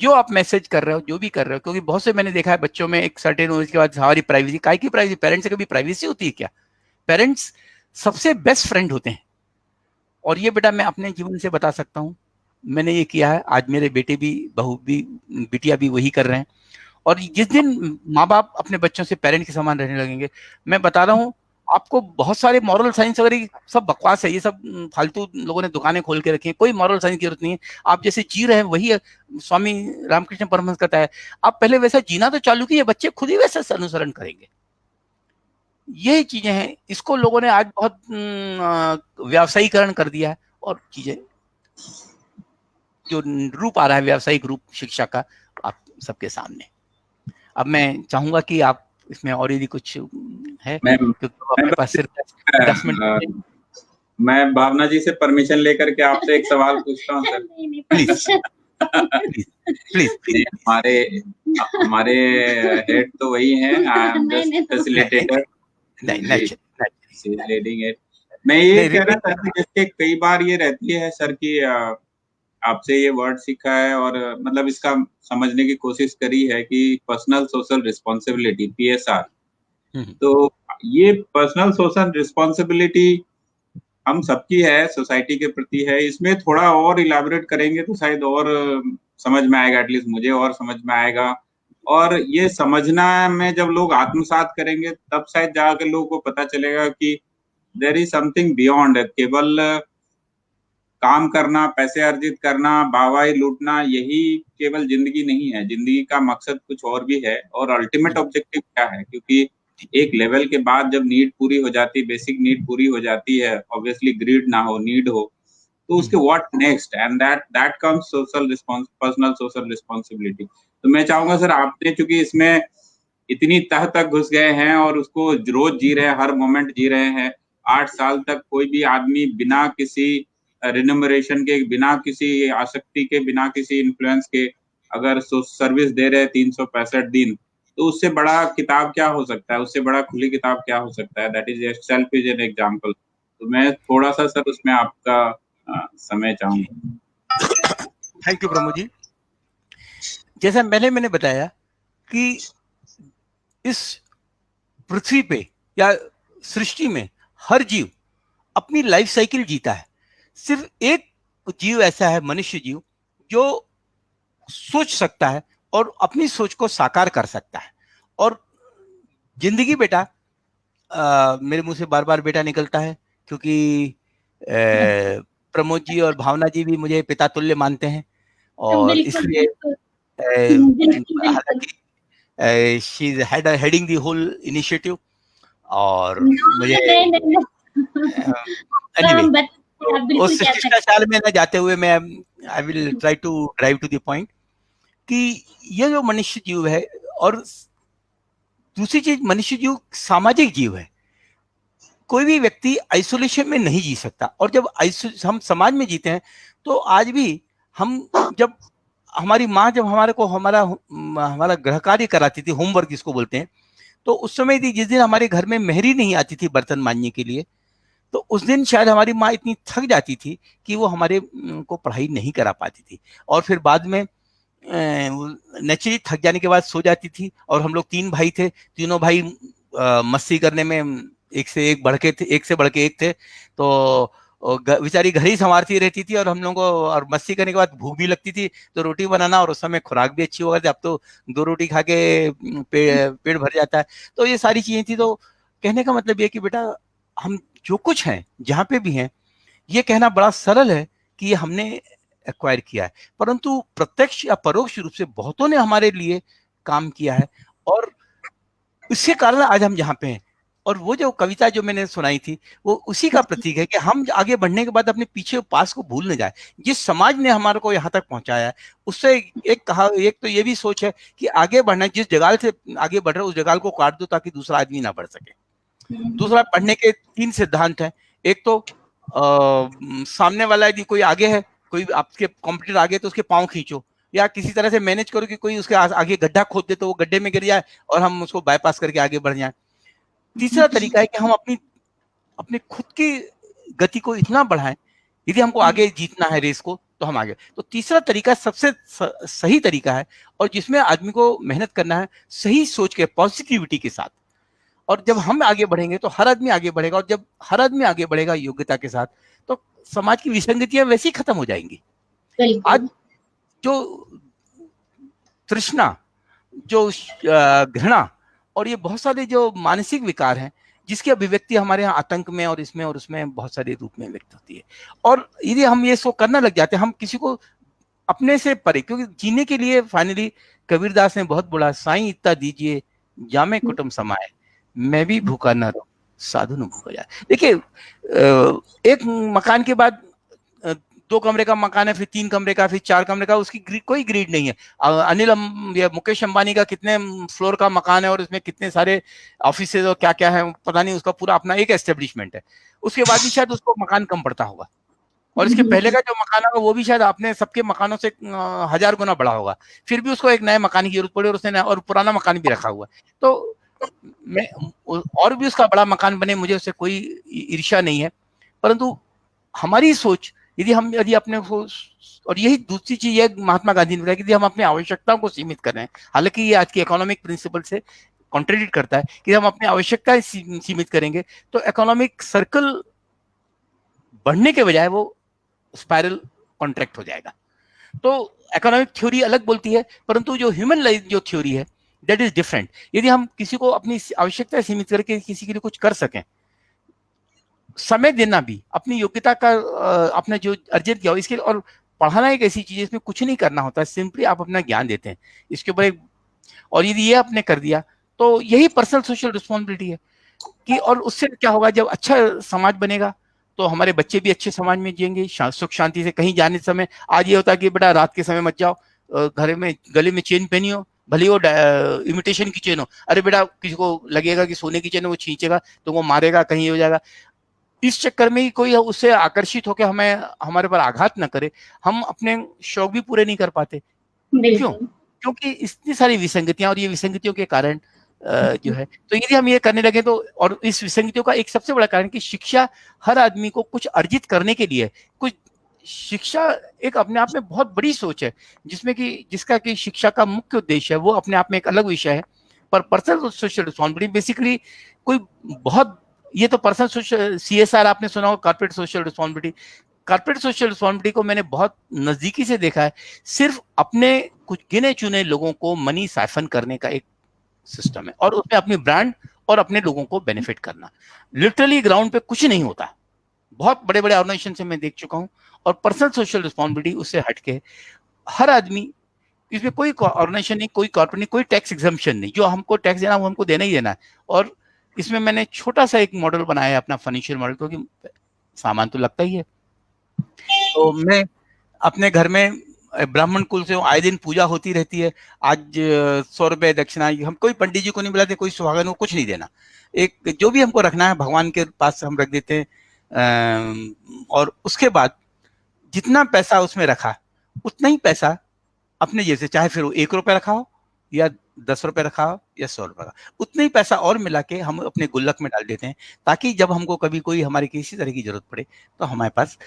जो आप मैसेज कर रहे हो, जो भी कर रहे हो, क्योंकि बहुत से मैंने देखा है बच्चों में एक सर्टेन एज के बाद हमारी प्राइवेसी, काय की प्राइवेसी, पेरेंट्स से कभी प्राइवेसी होती है क्या? पेरेंट्स सबसे बेस्ट फ्रेंड होते हैं। और ये बेटा मैं अपने जीवन से बता सकता हूँ, मैंने ये किया है। आज मेरे बेटे भी, बहू भी, बिटिया भी वही कर रहे हैं। और जिस दिन माँ बाप अपने बच्चों से पेरेंट के समान रहने लगेंगे, मैं बता रहा हूँ आपको, बहुत सारे मॉरल साइंस वगैरह सब बकवास है, ये सब फालतू लोगों ने दुकानें खोल के रखी हैं, कोई मॉरल साइंस की जरूरत नहीं है। आप जैसे जी रहे हैं वही स्वामी रामकृष्ण परमहंस कहता है, आप पहले वैसा जीना तो चालू कीजिए, बच्चे खुद ही वैसा अनुसरण करेंगे। यही चीजें हैं, इसको लोगों ने आज बहुत व्यावसायीकरण कर दिया है, और चीजें जो रूप आ रहा है व्यावसायिक रूप शिक्षा का, आप सबके सामने। अब मैं चाहूंगा कि आप इसमें और यदि कुछ है, क्योंकि अपने पास सिर्फ 10 मिनट। मैं भावना जी से परमिशन लेकर के आपसे एक सवाल पूछता हूँ sir. Please please please please. हमारे हेड तो वही हैं, आई एम जस्ट फैसिलिटेटर। नहीं, लीडिंग इट। मैं ये नहीं, कह रहा repeat- था कि जैसे कई बार ये रहती है सर कि आपसे ये वर्ड सीखा है और मतलब इसका समझने की कोशिश करी है कि पर्सनल सोशल रिस्पॉन्सिबिलिटी, PSR। हम्म, तो ये पर्सनल सोशल रिस्पॉन्सिबिलिटी हम सबकी है, सोसाइटी के प्रति है। इसमें थोड़ा और इलैबोरेट करेंगे तो शायद और समझ में आएगा, एटलीस्ट मुझे और समझ में आएगा। और ये समझना में जब लोग आत्मसात करेंगे तब शायद जाके लोगों को पता चलेगा कि देयर इज समथिंग बियॉन्ड, केवल काम करना, पैसे अर्जित करना, वाहवाही लूटना, यही केवल जिंदगी नहीं है। जिंदगी का मकसद कुछ और भी है, और अल्टीमेट ऑब्जेक्टिव क्या है, क्योंकि एक लेवल के बाद जब नीड पूरी हो जाती है, बेसिक नीड पूरी हो जाती है, ऑब्वियसली ग्रीड ना हो, नीड हो, तो उसके what next, and that comes social response, personal social responsibility. तो मैं चाहूंगा सर, आपने चूंकि इसमें इतनी तह तक घुस गए हैं और उसको रोज जी रहे हैं, हर मोमेंट जी रहे हैं, 8 साल तक कोई भी आदमी बिना किसी रिन्यूमरेशन के, बिना किसी आसक्ति के, बिना किसी इन्फ्लुएंस के अगर सर्विस दे रहे हैं 365 दिन, तो उससे बड़ा किताब क्या हो सकता है, उससे बड़ा खुली किताब क्या हो सकता है। That is self is an example. तो मैं थोड़ा सा सर उसमें आपका समय चाहूंगा। Thank you Pramod ji. जैसा मैंने बताया कि इस पृथ्वी पे या सृष्टि में हर जीव अपनी लाइफ साइकिल जीता है। सिर्फ एक जीव ऐसा है, मनुष्य जीव, जो सोच सकता है और अपनी सोच को साकार कर सकता है। और जिंदगी बेटा, मेरे मुंह से बार बार बेटा निकलता है क्योंकि प्रमोद जी और भावना जी भी मुझे पिता तुल्य मानते हैं, और बिल्कुल इसलिए बिल्कुल बिल्कुल बिल्कुल। हालांकि she is heading the whole initiative, और मुझे नहीं नहीं नहीं। एनीवे, आप बताइए, आप बिल्कुल उस कह सकते शिष्टाचार में न जाते हुए मैं I will try to drive to the point कि ये जो मनुष्य जीव है, और दूसरी चीज, मनुष्य जीव सामाजिक जीव है। कोई भी व्यक्ति आइसोलेशन में नहीं जी सकता, और जब हम समाज में जीते हैं तो आज भी हम, जब हमारी माँ जब हमारे को हमारा गृह कार्य कराती थी, होमवर्क जिसको बोलते हैं, तो उस समय थी जिस दिन हमारे घर में मेहरी नहीं आती थी बर्तन मांजने के लिए, तो उस दिन शायद हमारी माँ इतनी थक जाती थी कि वो हमारे को पढ़ाई नहीं करा पाती थी, और फिर बाद में नेचुरली थक जाने के बाद सो जाती थी। और हम लोग 3 भाई थे, तीनों भाई मस्ती करने में एक से एक बढ़ के थे, एक से बढ़ के एक थे, तो बेचारी घर ही संवारती रहती थी, और हम लोगों को, और मस्ती करने के बाद भूख भी लगती थी, तो रोटी बनाना, और उस समय खुराक भी अच्छी हो गई थी। अब तो 2 रोटी खा के पेट भर जाता है। तो ये सारी चीजें थी। तो कहने का मतलब ये कि बेटा, हम जो कुछ हैं, जहाँ पे भी हैं, ये कहना बड़ा सरल है कि ये हमने एक्वायर किया है, परंतु प्रत्यक्ष या परोक्ष रूप से बहुतों ने हमारे लिए काम किया है, और इसके कारण आज हम यहाँ पे हैं। और वो जो कविता जो मैंने सुनाई थी, वो उसी का प्रतीक है कि हम आगे बढ़ने के बाद अपने पीछे पास को भूल न जाए। जिस समाज ने हमारे को यहाँ तक पहुंचाया है, उससे एक तो ये भी सोच है कि आगे बढ़ना, जिस जगह से आगे बढ़ रहे उस जगह को काट दो ताकि दूसरा आदमी ना बढ़ सके। दूसरा, पढ़ने के 3 सिद्धांत हैं। एक तो सामने वाला यदि कोई आगे है, कोई आपके कॉम्पिटिटर आगे, तो उसके पांव खींचो, या किसी तरह से मैनेज करो कि कोई उसके आगे गड्ढा खोद दे तो वो गड्ढे में गिर जाए और हम उसको बाईपास करके आगे बढ़ जाए। तीसरा तरीका है कि हम अपनी खुद की गति को इतना बढ़ाएं, यदि हमको आगे जीतना है रेस को, तो हम आगे। तो तीसरा तरीका सबसे सही तरीका है, और जिसमें आदमी को मेहनत करना है सही सोच के, पॉजिटिविटी के साथ। और जब हम आगे बढ़ेंगे तो हर आदमी आगे बढ़ेगा, और जब हर आदमी आगे बढ़ेगा योग्यता के साथ, तो समाज की विसंगतियां वैसे ही खत्म हो जाएंगी। आज जो तृष्णा, जो घृणा, और ये बहुत सारे जो मानसिक विकार हैं, जिसकी अभिव्यक्ति हमारे यहाँ आतंक में और इसमें और उसमें बहुत सारे रूप में व्यक्त होती है। और यदि हम ये सो करना लग जाते हैं, हम किसी को अपने से परे, क्योंकि जीने के लिए फाइनली कबीरदास ने बहुत बोला, साईं इतना दीजिए जामे कुटुंब समाए, मैं भी भूखा न रहूं साधु न भूखा जाए। देखिए, एक मकान के बाद 2 कमरे का मकान है, फिर 3 कमरे का, फिर 4 कमरे का, उसकी कोई ग्रीड नहीं है। या मुकेश अंबानी का कितने फ्लोर का मकान है और उसमें कितने सारे ऑफिसेज और क्या क्या है पता नहीं, उसका पूरा अपना एक एस्टेब्लिशमेंट है। उसके बाद भी शायद उसको मकान कम पड़ता होगा, और इसके पहले का जो मकान होगा वो भी शायद अपने सबके मकानों से 1000 गुना बड़ा होगा, फिर भी उसको एक नए मकान की जरूरत पड़ी, और उसने और पुराना मकान भी रखा हुआ। तो मैं, और भी उसका बड़ा मकान बने, मुझे उससे कोई ईर्ष्या नहीं है, परंतु हमारी सोच यदि अपने को, और यही दूसरी चीज है महात्मा गांधी ने बताया कि यदि हम अपनी आवश्यकताओं को सीमित कर रहे हैं, हालांकि ये आज की इकोनॉमिक प्रिंसिपल से कॉन्ट्रेडिक्ट करता है कि हम अपनी आवश्यकताएं सीमित करेंगे तो इकोनॉमिक सर्कल बढ़ने के बजाय वो स्पाइरल कॉन्ट्रैक्ट हो जाएगा। तो इकोनॉमिक थ्योरी अलग बोलती है, परंतु जो ह्यूमन लाइफ जो थ्योरी है दैट इज डिफरेंट। यदि हम किसी को अपनी आवश्यकता सीमित करके किसी के लिए कुछ कर सकें, समय देना भी, अपनी योग्यता का अपने जो अर्जित किया हो इसके, और पढ़ाना एक ऐसी चीज है इसमें कुछ नहीं करना होता है, सिंपली आप अपना ज्ञान देते हैं इसके ऊपर एक, और यदि ये आपने कर दिया तो यही पर्सनल सोशल रिस्पॉन्सिबिलिटी है कि, और उससे क्या होगा, जब अच्छा समाज बनेगा तो हमारे बच्चे भी अच्छे समाज में जिएंगे सुख शांति से। कहीं जाने समय आज ये होता है कि बेटा रात के समय मत जाओ, घर में गले में चेन पहनी हो, भले वो इमिटेशन की चेन हो, अरे बेटा किसी को लगेगा कि सोने की चेन है, वो खींचेगा तो वो मारेगा, कहीं हो जाएगा। इस चक्कर में ही कोई उससे आकर्षित होकर हमें हमारे पर आघात न करे, हम अपने शौक भी पूरे नहीं कर पाते। क्यों? क्योंकि इतनी सारी विसंगतियां, और ये विसंगतियों के कारण जो है, तो यदि हम ये करने लगे तो, और इस विसंगतियों का एक सबसे बड़ा कारण कि शिक्षा हर आदमी को कुछ अर्जित करने के लिए, कुछ शिक्षा एक अपने आप में बहुत बड़ी सोच है जिसमें कि जिसका कि शिक्षा का मुख्य उद्देश्य है वो अपने आप में एक अलग विषय है। पर पर्सनल सोशल रिस्पॉन्सिबिलिटी बेसिकली कोई बहुत, ये तो पर्सनल सोशल CSR आपने सुना होगा, corporate social responsibility. Corporate social responsibility को मैंने बहुत नजदीकी से देखा है, सिर्फ अपने कुछ गिने चुने लोगों को मनी साइफन करने का एक सिस्टम है, और उसमें अपनी ब्रांड और अपने लोगों को बेनिफिट करना। लिटरली ग्राउंड पे कुछ नहीं होता, बहुत बड़े बड़े ऑर्गेनाइजेशन से मैं देख चुका हूं। और पर्सनल सोशल रिस्पॉन्सिबिलिटी उससे हटके हर आदमी, इसमें कोई ऑर्गेनाइजेशन नहीं, कोई कॉर्पोरेट नहीं, कोई टैक्स एग्जम्पशन नहीं, जो हमको टैक्स देना वो हमको देना ही देना है। और इसमें मैंने छोटा सा एक मॉडल बनाया है अपना फाइनेंशियल मॉडल, क्योंकि सामान तो लगता ही है। तो मैं अपने घर में ब्राह्मण कुल से आए दिन पूजा होती रहती है। आज 100 रुपए दक्षिणा, हम कोई पंडित जी को नहीं बुलाते, कोई सुहागन को कुछ नहीं देना, एक जो भी हमको रखना है भगवान के पास हम रख देते हैं। और उसके बाद जितना पैसा उसमें रखा उतना ही पैसा अपने जेब से, चाहे फिर वो 1 रुपए रखा हो या 10 रुपए रखा हो या 100 रुपए का, उतना ही पैसा और मिला के हम अपने गुल्लक में डाल देते हैं, ताकि जब हमको कभी कोई हमारी किसी तरह की जरूरत पड़े तो हमारे पास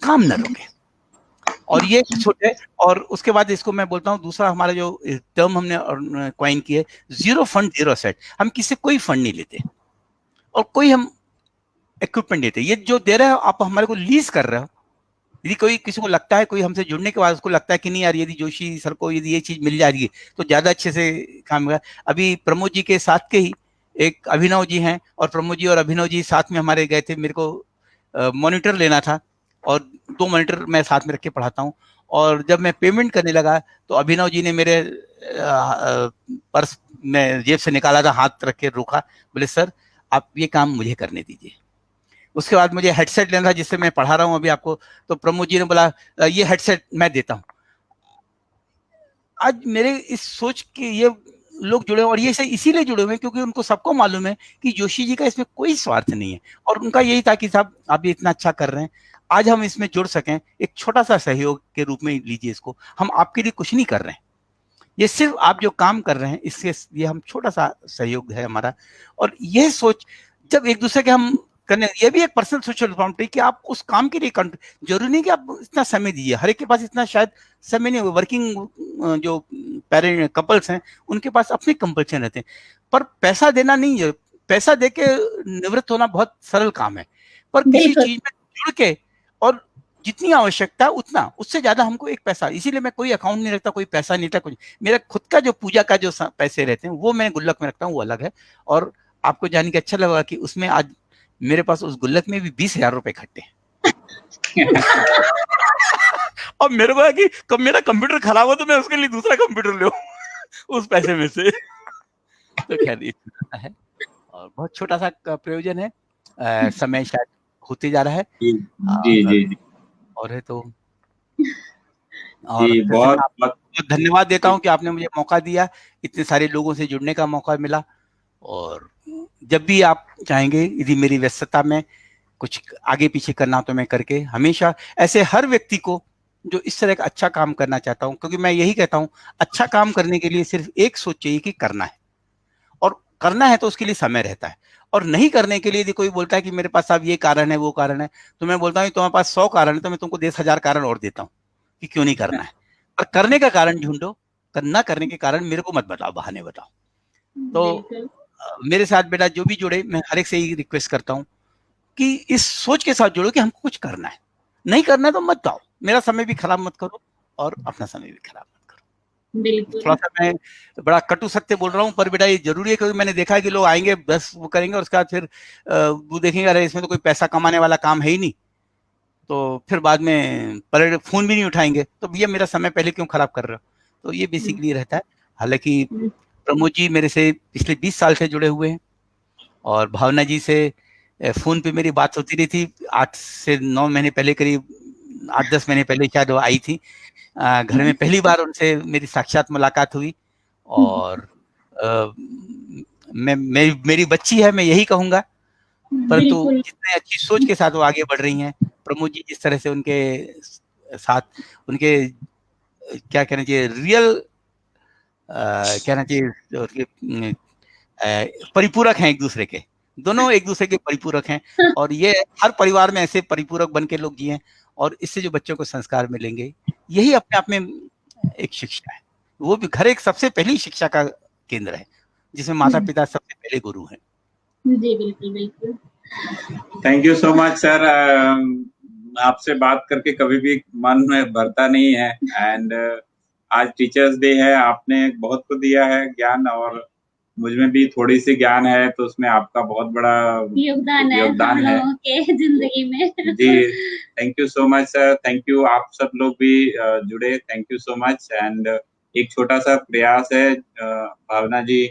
काम न रुके। और ये सोच है। और उसके बाद इसको मैं बोलता हूँ, दूसरा हमारा जो टर्म हमने क्वाइन की है, जीरो फंड जीरो एसेट। हम किसी कोई फंड नहीं लेते और कोई हम इक्विपमेंट देते, ये जो दे रहे हो आप हमारे को लीज कर रहे हो। यदि कोई किसी को लगता है, कोई हमसे जुड़ने के बाद उसको लगता है कि नहीं यार यदि जोशी सर को यदि ये चीज मिल जाएगी तो ज्यादा अच्छे से काम होगा। अभी प्रमोद जी के साथ के ही एक अभिनव जी हैं, और प्रमोद जी और अभिनव जी साथ में हमारे गए थे, मेरे को मॉनिटर लेना था और 2 मॉनिटर मैं साथ में रख के पढ़ाता हूँ। और जब मैं पेमेंट करने लगा तो अभिनव जी ने मेरे पर्स में जेब से निकाला था, हाथ रख के रोका, बोले सर आप ये काम मुझे करने दीजिए। उसके बाद मुझे हेडसेट लेना था जिससे मैं पढ़ा रहा हूँ अभी आपको, तो प्रमोद जी ने बोला ये हेडसेट मैं देता हूँ। आज मेरे इस सोच के ये लोग जुड़े, और ये से इसीलिए जुड़े हुए हैं क्योंकि उनको सबको मालूम है कि जोशी जी का इसमें कोई स्वार्थ नहीं है, और उनका यही था कि साहब आप ये इतना अच्छा कर रहे हैं, आज हम इसमें जुड़ सकें, एक छोटा सा सहयोग के रूप में लीजिए इसको, हम आपके लिए कुछ नहीं कर रहे हैं, ये सिर्फ आप जो काम कर रहे हैं इसके ये हम छोटा सा सहयोग है हमारा। और ये सोच जब एक दूसरे के हम करने, ये भी एक पर्सनल सोशल रिस्पॉन्सिबिलिटी कि आप उस काम के लिए जरूरी नहीं कि आप इतना समय दीजिए, हर एक के पास इतना शायद समय नहीं, वर्किंग जो पेरेंट कपल्स हैं उनके पास अपने कंपल्शन रहते हैं, पर पैसा देना नहीं है, पैसा देके निवृत्त होना बहुत सरल काम है, पर किसी चीज में जुड़ के और जितनी आवश्यकता उतना, उससे ज्यादा हमको एक पैसा, इसीलिए मैं कोई अकाउंट नहीं रखता, कोई पैसा नहीं रखता कुछ, मेरा खुद का जो पूजा का जो पैसे रहते हैं वो मैं गुल्लक में रखता हूँ, वो अलग है। और आपको जान के अच्छा लगा कि उसमें आज मेरे पास उस गुल्लक में भी 20,000 रुपए इकट्ठे हैं। और मेरे को कि कब मेरा कंप्यूटर खराब हो तो मैं उसके लिए दूसरा कंप्यूटर ले उस पैसे में से। तो खैर ये है और बहुत छोटा सा प्रयोजन है, समय शायद होते जा रहा है। जी और है तो और जी, बहुत धन्यवाद देता हूं कि आपने मुझे मौका दिया, इतने सारे लोगों से जुड़ने का मौका मिला। और जब भी आप चाहेंगे, यदि मेरी व्यस्तता में कुछ आगे पीछे करना तो मैं करके हमेशा ऐसे हर व्यक्ति को जो इस तरह का अच्छा काम करना चाहता हूं, क्योंकि मैं यही कहता हूं अच्छा काम करने के लिए सिर्फ एक सोच चाहिए कि करना है, और करना है तो उसके लिए समय रहता है, और नहीं करने के लिए यदि कोई बोलता है कि मेरे पास अब ये कारण है वो कारण है, तो मैं बोलता हूँ तुम्हारे पास 100 कारण है तो मैं तुमको 10,000 कारण और देता हूँ कि क्यों नहीं करना है, पर करने का कारण ढूंढो, ना करने के कारण मेरे को मत बताओ, बहाने बताओ। तो मेरे साथ बेटा जो भी जुड़े, मैं हर एक से ही रिक्वेस्ट करता हूँ कि इस सोच के साथ जुड़ो कि हमको कुछ करना है, नहीं करना है तो मत आओ, मेरा समय भी खराब मत करो और अपना समय भी खराब मत करो। बिल्कुल। थोड़ा सा मैं बड़ा कटु सत्य बोल रहा हूँ, पर बेटा ये जरूरी है, क्योंकि मैंने देखा है कि लोग आएंगे बस वो करेंगे और उसके बाद फिर वो देखेंगे अरे इसमें तो कोई पैसा कमाने वाला काम है ही नहीं, तो फिर बाद में पलट फोन भी नहीं उठाएंगे, तो भैया मेरा समय पहले क्यों खराब कर रहे हो। तो ये बेसिकली रहता है। हालांकि प्रमोद जी मेरे से पिछले 20 साल से जुड़े हुए हैं और भावना जी से फोन पे मेरी बात होती रही थी 8 से 9 महीने पहले, करीब 8-10 महीने पहले शायद वो आई थी घर में, पहली बार उनसे मेरी साक्षात मुलाकात हुई। और मेरी बच्ची है, मैं यही कहूंगा, परंतु जितने अच्छी सोच के साथ वो आगे बढ़ रही हैं, प्रमोद जी जिस तरह से उनके साथ उनके क्या कहना चाहिए रियल कहना चाहिए परिपूरक हैं, एक दूसरे के, दोनों एक दूसरे के परिपूरक हैं। और ये हर परिवार में ऐसे परिपूरक बन के लोग जिए, और इससे जो बच्चों को संस्कार मिलेंगे, यही अपने आप में एक शिक्षा है। वो भी घर एक सबसे पहली शिक्षा का केंद्र है, जिसमें माता पिता सबसे पहले गुरु हैं। जी बिल्कुल बिल्कुल। Thank you so much sir. आपसे बात करके कभी भी मन में भरता नहीं है। एंड आज टीचर्स डे है, आपने बहुत कुछ दिया है ज्ञान, और मुझ में भी थोड़ी सी ज्ञान है, तो उसमें आपका बहुत बड़ा योगदान है हम लोगों के जिंदगी में। जी thank you so much sir. Thank you, आप सब लोग भी जुड़े, thank you so much. And एक छोटा सा प्रयास है भावना जी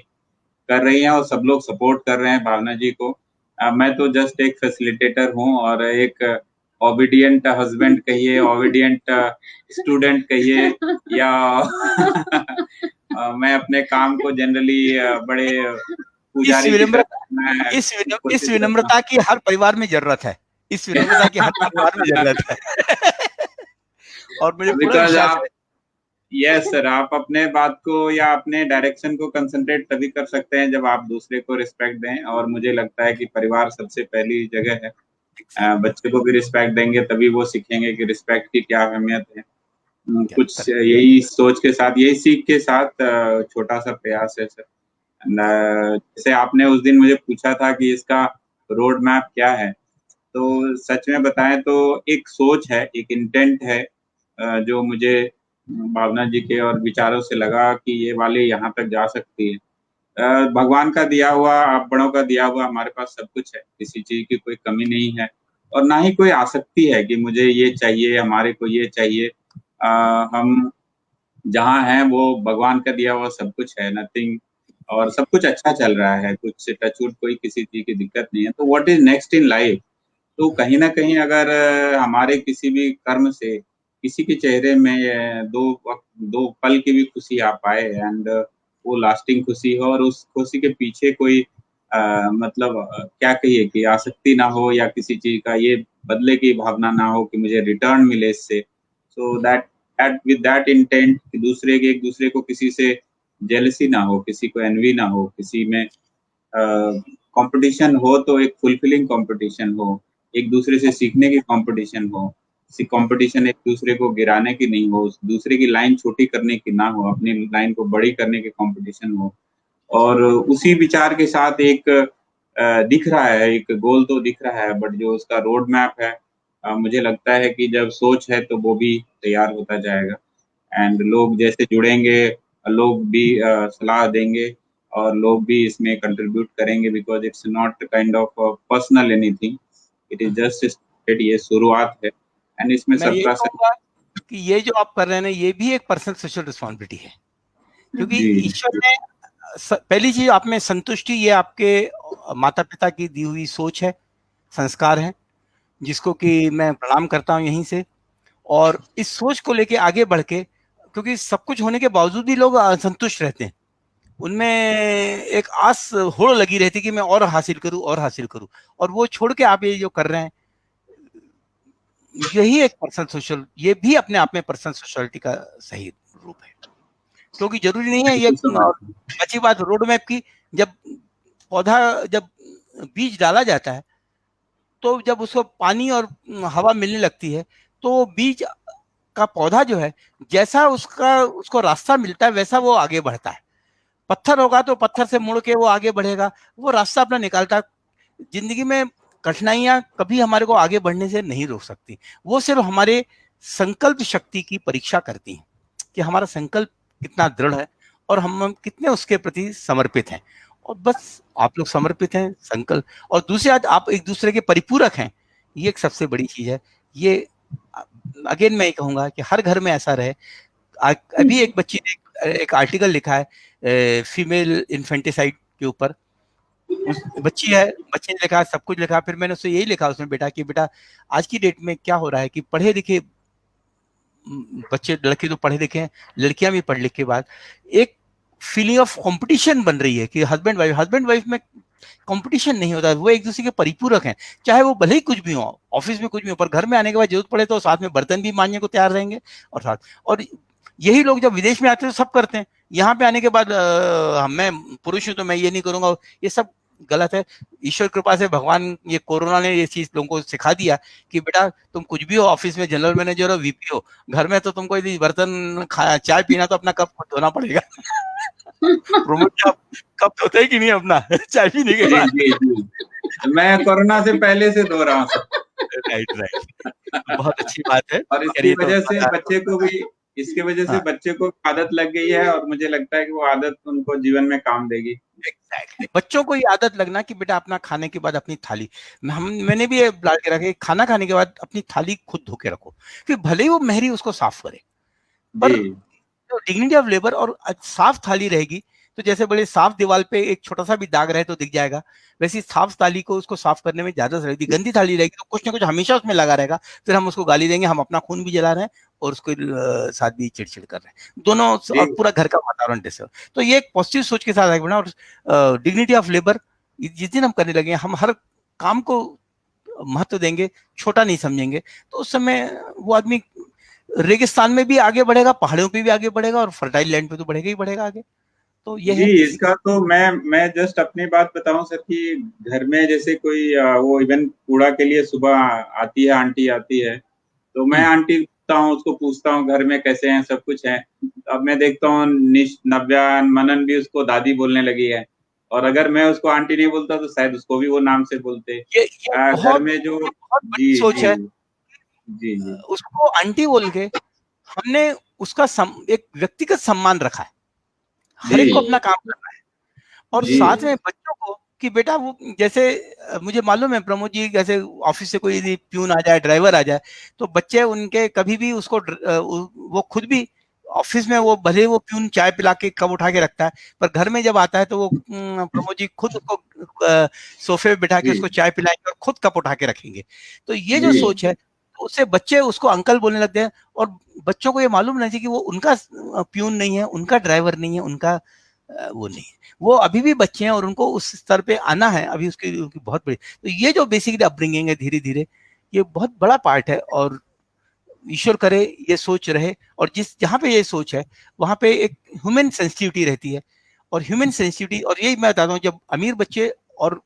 कर रही हैं और सब लोग सपोर्ट कर रहे हैं भावना जी को। मैं तो जस्ट एक फैसिलिटेटर हूँ और एक ओबीडियंट हस्बैंड कहिए, ओबीडियंट स्टूडेंट कहिए, या मैं अपने काम को जनरली बड़े पुजारी की तरह इस विनम्रता की हर परिवार में जरूरत है, इस विनम्रता की हर परिवार में जरूरत है। और मुझे पूरा विश्वास है। यस सर, आप अपने बात को या अपने डायरेक्शन को कंसंट्रेट तभी कर सकते हैं जब आप दूसरे को रिस्पेक्ट दें, और मुझे लगता है कि परिवार सबसे पहली जगह है। बच्चे को भी रिस्पेक्ट देंगे तभी वो सीखेंगे कि रिस्पेक्ट की क्या अहमियत है। कुछ यही सोच के साथ, यही सीख के साथ छोटा सा प्रयास है सर। जैसे आपने उस दिन मुझे पूछा था कि इसका रोड मैप क्या है, तो सच में बताएं तो एक सोच है, एक इंटेंट है जो मुझे भावना जी के और विचारों से लगा कि ये वाले यहाँ तक जा सकती है। भगवान का दिया हुआ, आप बड़ों का दिया हुआ हमारे पास सब कुछ है, किसी चीज की कोई कमी नहीं है, और ना ही कोई आसक्ति है कि मुझे ये चाहिए, हमारे को ये चाहिए। हम जहाँ हैं वो भगवान का दिया हुआ सब कुछ है, नथिंग, और सब कुछ अच्छा चल रहा है, कुछ टचवुड कोई किसी चीज की दिक्कत नहीं है। तो what is next in life? तो कहीं ना कहीं अगर हमारे किसी भी कर्म से किसी के चेहरे में दो पल की भी खुशी आ पाए, एंड वो लास्टिंग खुशी हो, और उस खुशी के पीछे कोई मतलब क्या कहिए कि आसक्ति ना हो, या किसी चीज का ये बदले की भावना ना हो कि मुझे रिटर्न मिले इससे। So that with that intent कि एक दूसरे को किसी से जेलसी ना हो, किसी को एनवी ना हो, किसी में कंपटीशन हो तो एक फुलफिलिंग कंपटीशन हो, एक दूसरे से सीखने की कंपटीशन हो। कंपटीशन एक दूसरे को गिराने की नहीं हो, दूसरे की लाइन छोटी करने की ना हो, अपनी लाइन को बड़ी करने की कंपटीशन हो। और उसी विचार के साथ एक दिख रहा है, एक गोल तो दिख रहा है, बट जो उसका रोड मैप है, मुझे लगता है कि जब सोच है तो वो भी तैयार होता जाएगा। एंड लोग जैसे जुड़ेंगे, लोग भी सलाह देंगे, और लोग भी इसमें कंट्रीब्यूट करेंगे, because it's not kind of personal anything, it is just ये शुरुआत है। एंड इसमें सबका कि ये जो आप कर रहे हैं ना, ये भी एक पर्सनल सोशल रिस्पॉन्सिबिलिटी है, क्योंकि ईश्वर ने पहली चीज आप में संतुष्टि, ये आपके माता पिता की दी हुई सोच है, संस्कार है, जिसको कि मैं प्रणाम करता हूं यहीं से। और इस सोच को लेके आगे बढ़ के, क्योंकि सब कुछ होने के बावजूद भी लोग असंतुष्ट रहते हैं, उनमें एक आस होड़ लगी रहती कि मैं और हासिल करूं और हासिल करूं, और वो छोड़ के आप ये जो कर रहे हैं, यही एक पर्सनल सोशल, ये भी अपने आप में पर्सनल सोशलिटी का सही रूप है। क्योंकि जरूरी नहीं है ये, अच्छी बात रोड मैप की, जब पौधा जब बीज डाला जाता है तो जब उसको पानी और हवा मिलने लगती है तो बीज का पौधा जो है जैसा उसको रास्ता मिलता है वैसा वो आगे बढ़ता है। पत्थर होगा तो पत्थर से मुड़ के वो आगे बढ़ेगा, वो रास्ता अपना निकालता है। जिंदगी में कठिनाइयां कभी हमारे को आगे बढ़ने से नहीं रोक सकती, वो सिर्फ हमारे संकल्प शक्ति की परीक्षा करती हैं कि हमारा संकल्प कितना दृढ़ है और हम कितने उसके प्रति समर्पित हैं। और बस आप लोग समर्पित हैं, संकल्प, और दूसरी बात आप एक दूसरे के परिपूरक हैं, ये एक सबसे बड़ी चीज है। ये अगेन मैं ये कहूंगा कि हर घर में ऐसा रहे। अभी एक बच्ची ने एक आर्टिकल लिखा है फीमेल इन्फेंटिसाइड के ऊपर, बच्ची है, बच्चे ने लिखा, सब कुछ लिखा, फिर मैंने उससे यही लिखा उसमें बेटा कि बेटा आज की डेट में क्या हो रहा है कि पढ़े लिखे बच्चे, लड़के तो पढ़े लिखे हैं, लड़कियां भी पढ़ लिख के बाद एक फीलिंग ऑफ कंपटीशन बन रही है कि हस्बैंड वाइफ में कंपटीशन नहीं होता, वो एक दूसरे के परिपूरक हैं, चाहे वो भले ही कुछ भी हो, ऑफिस में कुछ भी हो, पर घर में आने के बाद जरूरत पड़े तो साथ में बर्तन भी मांजने को तैयार रहेंगे और यही लोग जब विदेश में आते हैं तो सब करते हैं, यहाँ पे आने के बाद मैं पुरुष हूं तो मैं ये नहीं करूंगा, ये सब गलत है। ईश्वर कृपा से भगवान, ये कोरोना ने ये चीज लोगों को सिखा दिया कि बेटा तुम कुछ भी हो, ऑफिस में जनरल मैनेजर हो, वीपी हो, घर में तो तुमको यदि बर्तन चाय पीना तो अपना कप धोना पड़ेगा। प्रमोद जी आप कप धोते हैं कि नहीं अपना चाय पीने के बाद? जी जी, मैं कोरोना से पहले से धो रहा हूँ। राइट, बहुत अच्छी बात है। और इसकी वजह से बच्चे को भी, इसके वजह से बच्चे को आदत लग गई है और मुझे लगता है कि वो आदत उनको जीवन में काम देगी। एग्जैक्टली, बच्चों को ये आदत लगना कि बेटा अपना खाने के बाद अपनी थाली, मैंने भी डाल के रखे, खाना खाने के बाद अपनी थाली खुद धो के रखो, फिर भले ही वो मेहरी उसको साफ करे, पर जो डिग्निटी ऑफ लेबर और साफ थाली रहेगी तो जैसे बड़े साफ दीवार पे एक छोटा सा भी दाग रहे तो दिख जाएगा, वैसे साफ थाली को उसको साफ करने में ज्यादा रहेगी। गंदी थाली रहेगी तो कुछ ना कुछ हमेशा उसमें लगा रहेगा, फिर हम उसको गाली देंगे, हम अपना खून भी जला रहे हैं और उसको साथ भी चिड़चिड़ कर रहे हैं दोनों, और पूरा घर का वातावरण डिस्टर्ब। तो ये एक पॉजिटिव सोच के साथ आगे बढ़ना, और डिग्निटी ऑफ लेबर जिस दिन हम करने लगे, हम हर काम को महत्व देंगे, छोटा नहीं समझेंगे, तो उस समय वो आदमी रेगिस्तान में भी आगे बढ़ेगा, पहाड़ियों पे भी आगे बढ़ेगा और फर्टाइल लैंड पे तो बढ़ेगा ही बढ़ेगा आगे। तो ये जी, इसका तो मैं जस्ट अपनी बात बताऊं सर कि घर में जैसे कोई वो इवन कूड़ा के लिए सुबह आती है, आंटी आती है, तो मैं आंटी हूँ, उसको पूछता हूँ घर में कैसे हैं, सब कुछ है। अब मैं देखता हूँ नव्या, मनन भी उसको दादी बोलने लगी है, और अगर मैं उसको आंटी नहीं बोलता तो शायद उसको भी वो नाम से बोलते। घर में जो जी सोच है, जी जी, उसको आंटी बोल के हमने उसका एक व्यक्तिगत सम्मान रखा है, हर एक को अपना काम करना है, और साथ में बच्चों को कि बेटा वो, जैसे मुझे मालूम है प्रमोद जी, जैसे ऑफिस से कोई यदि प्यून आ जाए, ड्राइवर आ जाए, तो बच्चे उनके कभी भी उसको वो खुद भी ऑफिस में वो भले वो प्यून चाय पिला के कप उठा के रखता है, पर घर में जब आता है तो वो प्रमोद जी खुद उसको सोफे पे बिठा के उसको चाय पिलाएंगे और खुद कप उठा के रखेंगे। तो ये जो सोच है, तो उससे बच्चे उसको अंकल बोलने लगते हैं, और बच्चों को ये मालूम नहीं चाहिए कि वो उनका प्यून नहीं है, उनका ड्राइवर नहीं है, उनका वो नहीं है, वो अभी भी बच्चे हैं और उनको उस स्तर पे आना है, अभी उसकी बहुत बड़ी। तो ये जो बेसिकली अपब्रिंगिंग है धीरे धीरे, ये बहुत बड़ा पार्ट है, और ईश्वर करे ये सोच रहे, और जहाँ पे ये सोच है वहां पे एक ह्यूमन सेंसिटिविटी रहती है, और ह्यूमन सेंसिटिविटी, और यही मैं बताता हूँ, जब अमीर बच्चे और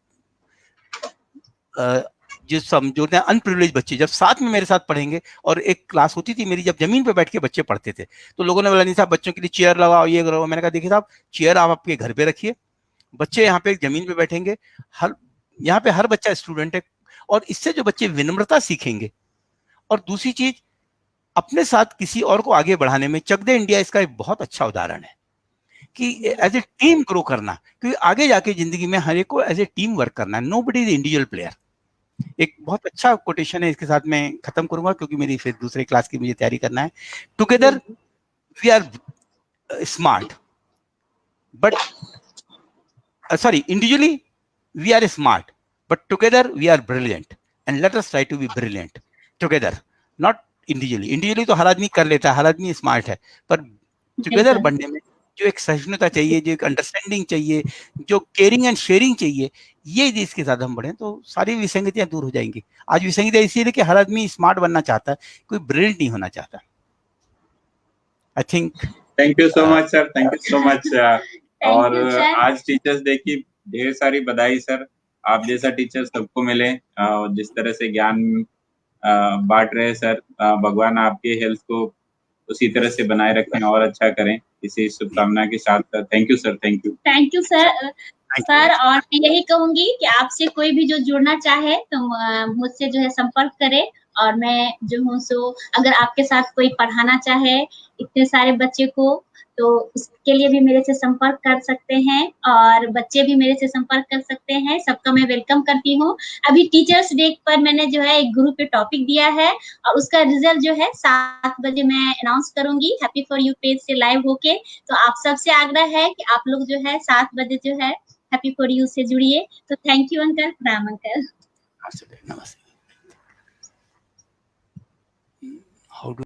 जो समझोते हैं अनप्रिविलेज बच्चे जब साथ में मेरे साथ पढ़ेंगे, और एक क्लास होती थी मेरी जब जमीन पे बैठ के बच्चे पढ़ते थे, तो लोगों ने बोला नहीं साहब बच्चों के लिए चेयर लगाओ, ये करो। मैंने कहा देखिए साहब, चेयर आप आपके घर पे रखिए, बच्चे यहाँ पे जमीन पे बैठेंगे, यहाँ पे हर बच्चा स्टूडेंट है, और इससे जो बच्चे विनम्रता सीखेंगे, और दूसरी चीज अपने साथ किसी और को आगे बढ़ाने में, चक दे इंडिया इसका एक बहुत अच्छा उदाहरण है कि एज ए टीम ग्रो करना, क्योंकि आगे जाके जिंदगी में हर एक को एज ए टीम वर्क करना है, नोबडी इज इंडिविजुअल प्लेयर। एक बहुत अच्छा कोटेशन है, इसके साथ मैं खत्म करूंगा क्योंकि मेरी फिर दूसरे क्लास की मुझे तैयारी करना है। Together we are smart but sorry, individually we are smart, but together we are brilliant, and let us try to be brilliant together, not individually. Individually तो हर आदमी कर लेता है, हर आदमी स्मार्ट है, पर टुगेदर बनने में जो एक सहिष्णुता चाहिए, जो एक अंडरस्टैंडिंग चाहिए, जो केयरिंग एंड शेयरिंग चाहिए, ये इसके साथ हम बढ़े तो सारी विसंगतियां दूर हो जाएंगी। आज विसंगतियां इसीलिए कि हर आदमी स्मार्ट बनना चाहता है, कोई ब्रिलियंट नहीं होना चाहता। I think thank you so much sir, thank you so much. और आज टीचर्स डे की ढेर सारी बधाई सर। आप जैसा टीचर सबको मिले, जिस तरह से ज्ञान बांट रहे सर, भगवान आपके हेल्थ को उसी तरह से बनाए रखें और अच्छा करें, इसी शुभकामना के साथ। Thank you sir, thank you. Thank you sir. Sir, और मैं यही कहूंगी कि आपसे कोई भी जो जुड़ना चाहे तो मुझसे जो है संपर्क करे, और मैं जो हूँ सो अगर आपके साथ कोई पढ़ाना चाहे इतने सारे बच्चे को तो उसके लिए भी मेरे से संपर्क कर सकते हैं, और बच्चे भी मेरे से संपर्क कर सकते हैं। सबका मैं वेलकम करती हूँ। अभी टीचर्स डे पर मैंने जो है एक ग्रुप पे टॉपिक दिया है, और उसका रिजल्ट जो है 7 बजे मैं अनाउंस करूंगी हैप्पी फॉर यू पेज से लाइव होके। तो आप सबसे आग्रह है कि आप लोग जो है 7 बजे जो है हैप्पी फॉर यू से जुड़िए। तो थैंक यू अंकल, प्रणाम अंकल। नमस्ते। How do